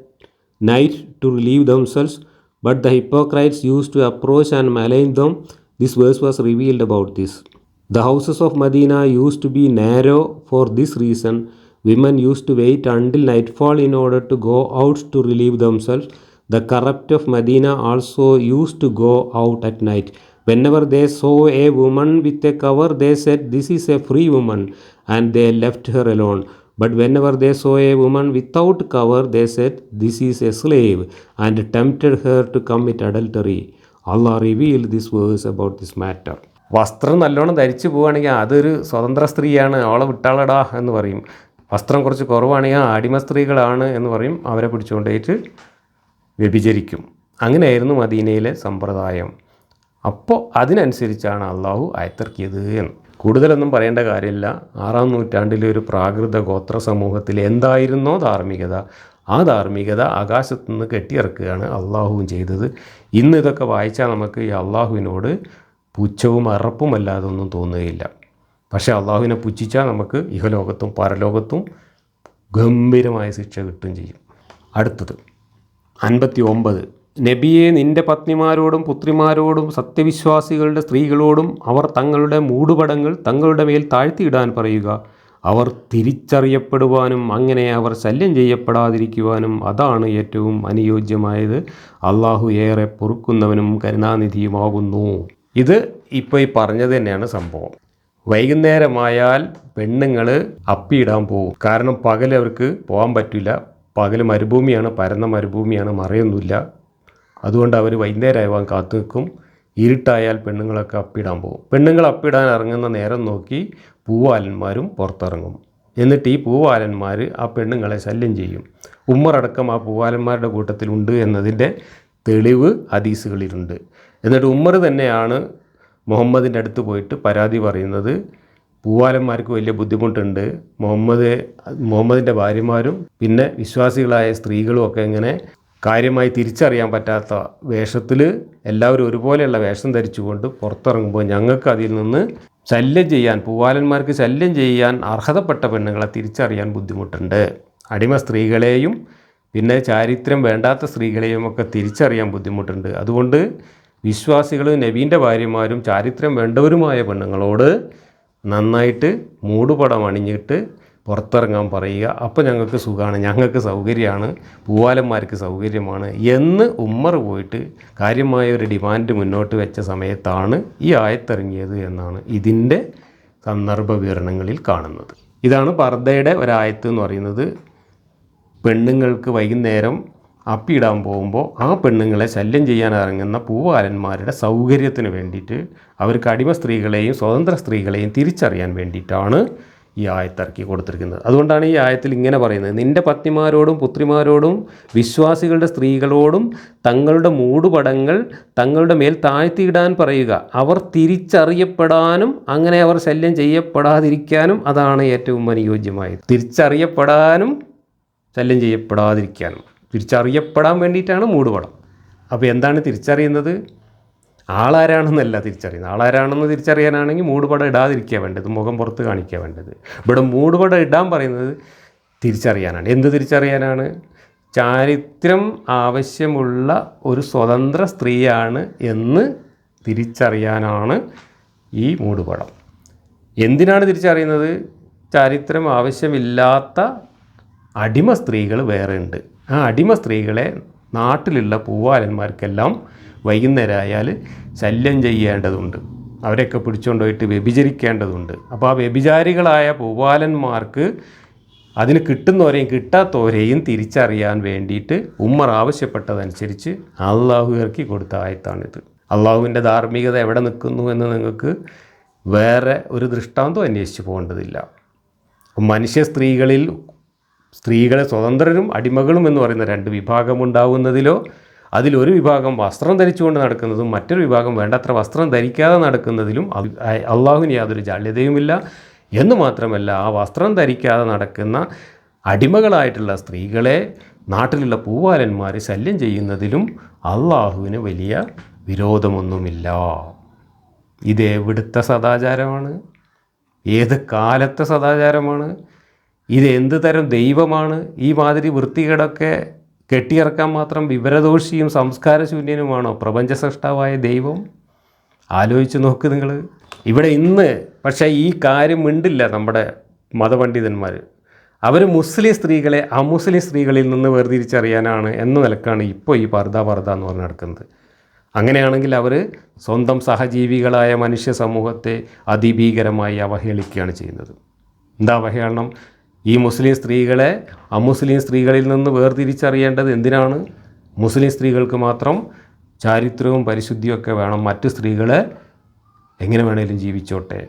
night to relieve themselves, but the hypocrites use to approach and malign them. This verse was revealed about this. The houses of Medina used to be narrow for this reason. Women used to wait until nightfall in order to go out to relieve themselves. The corrupt of Medina also used to go out at night. Whenever they saw a woman with a cover, they said, "This is a free woman," and they left her alone. But whenever they saw a woman without cover, they said, "This is a slave," and tempted her to commit adultery. Allah revealed this verse about this matter. വസ്ത്രം നല്ലോണം ധരിച്ചു പോവുകയാണെങ്കിൽ അതൊരു സ്വതന്ത്ര സ്ത്രീയാണ്, അവളെ വിട്ടാളടാ എന്ന് പറയും. വസ്ത്രം കുറച്ച് കുറവാണെങ്കിൽ അടിമ സ്ത്രീകളാണ് എന്ന് പറയും. അവരെ പിടിച്ചുകൊണ്ടേറ്റ് വ്യഭിചരിക്കും. അങ്ങനെയായിരുന്നു മദീനയിലെ സമ്പ്രദായം. അപ്പോൾ അതിനനുസരിച്ചാണ് അള്ളാഹു ആയത്തിറക്കിയത് എന്ന്. കൂടുതലൊന്നും പറയേണ്ട കാര്യമില്ല. 6-ാം നൂറ്റാണ്ടിലെ ഒരു പ്രാകൃത ഗോത്ര സമൂഹത്തിൽ എന്തായിരുന്നോ ധാർമ്മികത, ആ ധാർമ്മികത ആകാശത്തു നിന്ന് കെട്ടിയിറക്കുകയാണ് അള്ളാഹുവും ചെയ്തത്. ഇന്ന് ഇതൊക്കെ വായിച്ചാൽ നമുക്ക് ഈ അള്ളാഹുവിനോട് പുച്ഛവും അറപ്പുമല്ലാതെ ഒന്നും തോന്നുകയില്ല. പക്ഷേ അള്ളാഹുവിനെ പുച്ഛിച്ചാൽ നമുക്ക് ഇഹലോകത്തും പരലോകത്തും ഗംഭീരമായ ശിക്ഷ കിട്ടുകയും ചെയ്യും. അടുത്തത് 59. നബിയെ, നിൻ്റെ പത്നിമാരോടും പുത്രിമാരോടും സത്യവിശ്വാസികളുടെ സ്ത്രീകളോടും അവർ തങ്ങളുടെ മൂടുപടങ്ങൾ തങ്ങളുടെ മേൽ താഴ്ത്തിയിടാൻ പറയുക. അവർ തിരിച്ചറിയപ്പെടുവാനും അങ്ങനെ അവർ ശല്യം ചെയ്യപ്പെടാതിരിക്കുവാനും അതാണ് ഏറ്റവും അനുയോജ്യമായത്. അള്ളാഹു ഏറെ പൊറുക്കുന്നവനും കരുണാനിധിയുമാകുന്നു. ഇത് ഇപ്പോൾ ഈ പറഞ്ഞത് തന്നെയാണ് സംഭവം. വൈകുന്നേരമായാൽ പെണ്ണുങ്ങൾ അപ്പിയിടാൻ പോകും. കാരണം പകൽ അവർക്ക് പോകാൻ പറ്റില്ല. പകൽ മരുഭൂമിയാണ്, പരന്ന മരുഭൂമിയാണ്, മറയൊന്നുമില്ല. അതുകൊണ്ട് അവർ വൈകുന്നേരമാകാൻ കാത്തു നിൽക്കും. ഇരുട്ടായാൽ പെണ്ണുങ്ങളൊക്കെ അപ്പിയിടാൻ പോകും. പെണ്ണുങ്ങൾ അപ്പിയിടാൻ ഇറങ്ങുന്ന നേരം നോക്കി പൂവാലന്മാരും പുറത്തിറങ്ങും. എന്നിട്ട് ഈ പൂവാലന്മാർ ആ പെണ്ണുങ്ങളെ ശല്യം ചെയ്യും. ഉമ്മറടക്കം ആ പൂവാലന്മാരുടെ കൂട്ടത്തിലുണ്ട് എന്നതിൻ്റെ തെളിവ് ഹദീസുകളിലുണ്ട്. എന്നിട്ട് ഉമ്മർ തന്നെയാണ് മുഹമ്മദിൻ്റെ അടുത്ത് പോയിട്ട് പരാതി പറയുന്നത്. പൂവാലന്മാർക്ക് വലിയ ബുദ്ധിമുട്ടുണ്ട്, മുഹമ്മദിൻ്റെ ഭാര്യമാരും പിന്നെ വിശ്വാസികളായ സ്ത്രീകളും ഒക്കെ ഇങ്ങനെ കാര്യമായി തിരിച്ചറിയാൻ പറ്റാത്ത വേഷത്തിൽ എല്ലാവരും ഒരുപോലെയുള്ള വേഷം ധരിച്ചുകൊണ്ട് പുറത്തിറങ്ങുമ്പോൾ ഞങ്ങൾക്ക് അതിൽ നിന്ന് ശല്യം ചെയ്യാൻ, പൂവാലന്മാർക്ക് ശല്യം ചെയ്യാൻ അർഹതപ്പെട്ട പെണ്ണുങ്ങളെ തിരിച്ചറിയാൻ ബുദ്ധിമുട്ടുണ്ട്. അടിമ സ്ത്രീകളെയും പിന്നെ ചാരിത്രം വേണ്ടാത്ത സ്ത്രീകളെയും ഒക്കെ തിരിച്ചറിയാൻ ബുദ്ധിമുട്ടുണ്ട്. അതുകൊണ്ട് വിശ്വാസികളും നബീൻ്റെ ഭാര്യമാരും ചാരിത്രം വേണ്ടവരുമായ പെണ്ണുങ്ങളോട് നന്നായിട്ട് മൂടുപടം അണിഞ്ഞിട്ട് പുറത്തിറങ്ങാൻ പറയുക. അപ്പോൾ ഞങ്ങൾക്ക് സുഖമാണ്, ഞങ്ങൾക്ക് സൗകര്യമാണ്, പൂവാലന്മാർക്ക് സൗകര്യമാണ് എന്ന് ഉമ്മർ പോയിട്ട് കാര്യമായ ഒരു ഡിമാൻഡ് മുന്നോട്ട് വെച്ച സമയത്താണ് ഈ ആയത്തിറങ്ങിയത് എന്നാണ് ഇതിൻ്റെ സന്ദർഭ വിവരണങ്ങളിൽ കാണുന്നത്. ഇതാണ് പർദ്ദയുടെ ഒരായത്ത് എന്ന് പറയുന്നത്. പെണ്ണുങ്ങൾക്ക് വൈകുന്നേരം അപ്പിയിടാൻ പോകുമ്പോൾ ആ പെണ്ണുങ്ങളെ ശല്യം ചെയ്യാൻ ഇറങ്ങുന്ന പൂവാലന്മാരുടെ സൗകര്യത്തിന് വേണ്ടിയിട്ട്, അവർക്ക് അടിമ സ്ത്രീകളെയും സ്വതന്ത്ര സ്ത്രീകളെയും തിരിച്ചറിയാൻ വേണ്ടിയിട്ടാണ് ഈ ആയത്തിറക്കി കൊടുത്തിരിക്കുന്നത്. അതുകൊണ്ടാണ് ഈ ആയത്തിൽ ഇങ്ങനെ പറയുന്നത്, നിൻ്റെ പത്നിമാരോടും പുത്രിമാരോടും വിശ്വാസികളുടെ സ്ത്രീകളോടും തങ്ങളുടെ മൂടുപടങ്ങൾ തങ്ങളുടെ മേൽ താഴ്ത്തിയിടാൻ പറയുക. അവർ തിരിച്ചറിയപ്പെടാനും അങ്ങനെ അവർ ശല്യം ചെയ്യപ്പെടാതിരിക്കാനും അതാണ് ഏറ്റവും അനുയോജ്യമായത്. തിരിച്ചറിയപ്പെടാനും ശല്യം ചെയ്യപ്പെടാതിരിക്കാനും. തിരിച്ചറിയപ്പെടാൻ വേണ്ടിയിട്ടാണ് മൂടുപടം. അപ്പോൾ എന്താണ് തിരിച്ചറിയുന്നത്? ആളാരാണെന്നല്ല തിരിച്ചറിയുന്നത്. ആളാരാണെന്ന് തിരിച്ചറിയാനാണെങ്കിൽ മൂടുപടം ഇടാതിരിക്കുക വേണ്ടത്, മുഖം പുറത്ത് കാണിക്കുക വേണ്ടത്. ഇവിടെ മൂടുപടം ഇടാൻ പറയുന്നത് തിരിച്ചറിയാനാണ്. എന്ത് തിരിച്ചറിയാനാണ്? ചാരിത്രം ആവശ്യമുള്ള ഒരു സ്വതന്ത്ര സ്ത്രീയാണ് എന്ന് തിരിച്ചറിയാനാണ് ഈ മൂടുപടം. എന്തിനാണ് തിരിച്ചറിയുന്നത്? ചാരിത്രം ആവശ്യമില്ലാത്ത അടിമ സ്ത്രീകൾ വേറെ ഉണ്ട്. ആ അടിമ സ്ത്രീകളെ നാട്ടിലുള്ള പൂവാലന്മാർക്കെല്ലാം വൈകുന്നേരമായാൽ ശല്യം ചെയ്യേണ്ടതുണ്ട്. അവരെയൊക്കെ പിടിച്ചുകൊണ്ട് പോയിട്ട് വ്യഭിചരിക്കേണ്ടതുണ്ട്. അപ്പോൾ ആ വ്യഭിചാരികളായ പൂവാലന്മാർക്ക് അതിന് കിട്ടുന്നവരെയും കിട്ടാത്തവരെയും തിരിച്ചറിയാൻ വേണ്ടിയിട്ട് ഉമ്മർ ആവശ്യപ്പെട്ടതനുസരിച്ച് അള്ളാഹു ഇറക്കി കൊടുത്ത ആയത്താണിത്. അള്ളാഹുവിൻ്റെ ധാർമ്മികത എവിടെ നിൽക്കുന്നു എന്ന് നിങ്ങൾക്ക് വേറെ ഒരു ദൃഷ്ടാന്തം അന്വേഷിച്ച് പോകേണ്ടതില്ല. മനുഷ്യ സ്ത്രീകളെ സ്വതന്ത്രരും അടിമകളും എന്ന് പറയുന്ന രണ്ട് വിഭാഗമുണ്ടാവുന്നതിലോ അതിലൊരു വിഭാഗം വസ്ത്രം ധരിച്ചുകൊണ്ട് നടക്കുന്നതും മറ്റൊരു വിഭാഗം വേണ്ടത്ര വസ്ത്രം ധരിക്കാതെ നടക്കുന്നതിലും അള്ളാഹുവിന് യാതൊരു ജാള്യതയുമില്ല. എന്ന് മാത്രമല്ല, ആ വസ്ത്രം ധരിക്കാതെ നടക്കുന്ന അടിമകളായിട്ടുള്ള സ്ത്രീകളെ നാട്ടിലുള്ള പൂവാലന്മാർ ശല്യം ചെയ്യുന്നതിലും അള്ളാഹുവിന് വലിയ വിരോധമൊന്നുമില്ല. ഇത് എവിടുത്തെ സദാചാരമാണ്? ഏത് കാലത്തെ സദാചാരമാണ്? ഇത് എന്ത് തരം ദൈവമാണ്? ഈ മാതിരി വൃത്തികേടൊക്കെ കെട്ടിയിറക്കാൻ മാത്രം വിവരദോഷിയും സംസ്കാരശൂന്യനുമാണോ പ്രപഞ്ച സൃഷ്ടാവായ ദൈവം? ആലോചിച്ച് നോക്ക് നിങ്ങൾ. ഇവിടെ ഇന്ന് പക്ഷേ ഈ കാര്യം മിണ്ടില്ല നമ്മുടെ മതപണ്ഡിതന്മാർ. അവർ മുസ്ലിം സ്ത്രീകളെ അമുസ്ലിം സ്ത്രീകളിൽ നിന്ന് വേർതിരിച്ചറിയാനാണ് എന്ന നിലക്കാണ് ഇപ്പോൾ ഈ പർദ്ദ എന്ന് പറഞ്ഞ് നടക്കുന്നത്. അങ്ങനെയാണെങ്കിൽ അവർ സ്വന്തം സഹജീവികളായ മനുഷ്യ സമൂഹത്തെ അതിഭീകരമായി അവഹേളിക്കുകയാണ് ചെയ്യുന്നത്. എന്താ അവഹേളനം? ഈ മുസ്ലിം സ്ത്രീകളെ അമുസ്ലിം സ്ത്രീകളിൽ നിന്ന് വേർതിരിച്ചറിയേണ്ടത് എന്തിനാണ്? മുസ്ലിം സ്ത്രീകൾക്ക് മാത്രം ചാരിത്രവും പരിശുദ്ധിയൊക്കെ വേണം, മറ്റു സ്ത്രീകളെ എങ്ങനെ വേണേലും ജീവിച്ചോട്ടെ.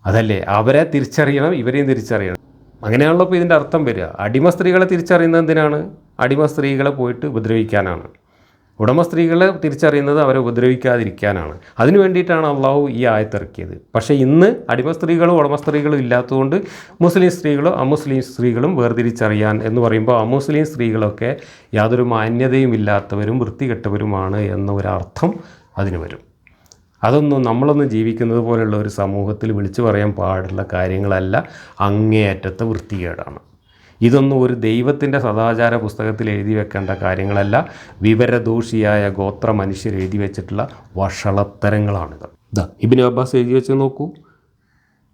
അതല്ലേ? അവരെ തിരിച്ചറിയണം, ഇവരെയും തിരിച്ചറിയണം. അങ്ങനെയാണല്ലോ ഇപ്പോൾ ഇതിൻ്റെ അർത്ഥം വരിക. അടിമ സ്ത്രീകളെ തിരിച്ചറിയുന്നത് എന്തിനാണ്? അടിമ സ്ത്രീകളെ പോയിട്ട് ഉപദ്രവിക്കാനാണ്. ഉടമ സ്ത്രീകളെ തിരിച്ചറിയുന്നത് അവരെ ഉപദ്രവിക്കാതിരിക്കാനാണ്. അതിനു വേണ്ടിയിട്ടാണ് അള്ളാഹു ഈ ആയത്തിറക്കിയത്. പക്ഷേ ഇന്ന് അടിമ സ്ത്രീകളും ഉടമ സ്ത്രീകളും ഇല്ലാത്തതുകൊണ്ട് മുസ്ലിം സ്ത്രീകളും അമുസ്ലിം സ്ത്രീകളും വേർതിരിച്ചറിയാൻ എന്ന് പറയുമ്പോൾ അമുസ്ലിം സ്ത്രീകളൊക്കെ യാതൊരു മാന്യതയും ഇല്ലാത്തവരും വൃത്തികെട്ടവരുമാണ് എന്ന ഒരർത്ഥം അതിന് വരും. അതൊന്നും നമ്മളൊന്നും ജീവിക്കുന്നത് പോലെയുള്ള ഒരു സമൂഹത്തിൽ വിളിച്ചു പറയാൻ പാടുള്ള കാര്യങ്ങളല്ല, അങ്ങേയറ്റത്തെ വൃത്തികേടാണ്. ഇതൊന്നും ഒരു ദൈവത്തിൻ്റെ സദാചാര പുസ്തകത്തിൽ എഴുതി വെക്കേണ്ട കാര്യങ്ങളല്ല, വിവരദോഷിയായ ഗോത്ര മനുഷ്യർ എഴുതി വെച്ചിട്ടുള്ള വഷളത്തരങ്ങളാണിത്. ഇബ്നു അബ്ബാസ് എഴുതി വെച്ച് നോക്കൂ.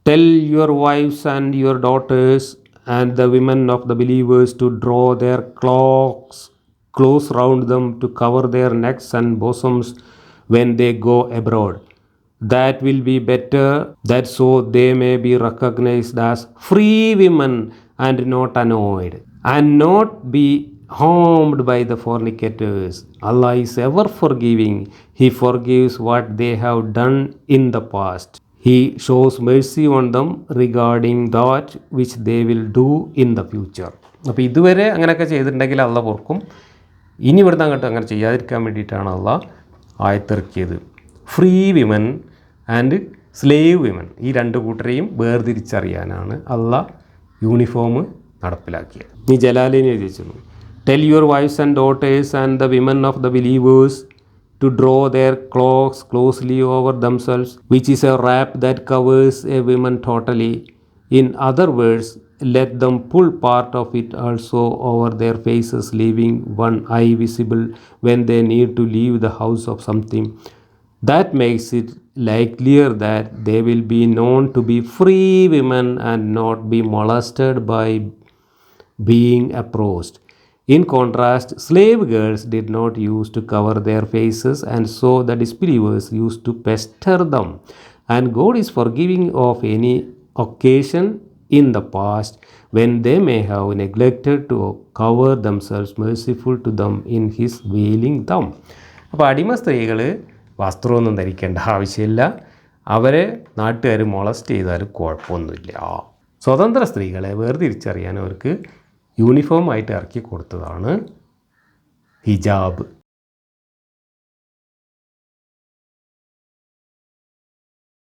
Tell your wives and your daughters and the women of the believers to draw their cloaks round them to cover their necks and bosoms when they go abroad. That will be better, that so they may be recognized as free women and not annoyed, and not be harmed by the fornicators. Allah is ever forgiving. He forgives what they have done in the past. He shows mercy on them regarding that which they will do in the future. അപ്പോൾ ഇതുവരെ അങ്ങനെയൊക്കെ ചെയ്തിട്ടുണ്ടെങ്കിൽ അള്ളാഹ് പൊറുക്കും. ഇനി ഇവിടുന്ന് അങ്ങോട്ട് അങ്ങനെ ചെയ്യാതിരിക്കാൻ വേണ്ടിയിട്ടാണ് അള്ളാഹ് ആയത്തിറക്കിയത്. Free women and slave women, ഈ രണ്ട് കൂട്ടരെയും വേർതിരിച്ചറിയാനാണ് അള്ളാഹ് യൂണിഫോം നടപ്പിലാക്കിയത്. നീ ജലാലിനെ എഴുതി വെച്ചിരുന്നു. Tell your wives and daughters and the women of the believers to draw their cloaks closely over themselves which is a wrap that covers a women totally. In other words, let them pull part of it also over their faces, leaving one eye visible when they need to leave the house of something. That makes it likelier that they will be known to be free women and not be molested by being approached. In contrast, slave girls did not use to cover their faces, and so the disbelievers used to pester them. And God is forgiving of any occasion in the past when they may have neglected to cover themselves, merciful to them in his veiling them. അപ്പോൾ അടിമ സ്ത്രീകൾ വസ്ത്രമൊന്നും ധരിക്കേണ്ട ആവശ്യമില്ല, അവരെ നാട്ടുകാർ molest ചെയ്താലും കുഴപ്പമൊന്നുമില്ല. സ്വതന്ത്ര സ്ത്രീകളെ വേർതിരിച്ചറിയാൻ അവർക്ക് യൂണിഫോമായിട്ട് ഇറക്കി കൊടുത്തതാണ് ഹിജാബ്.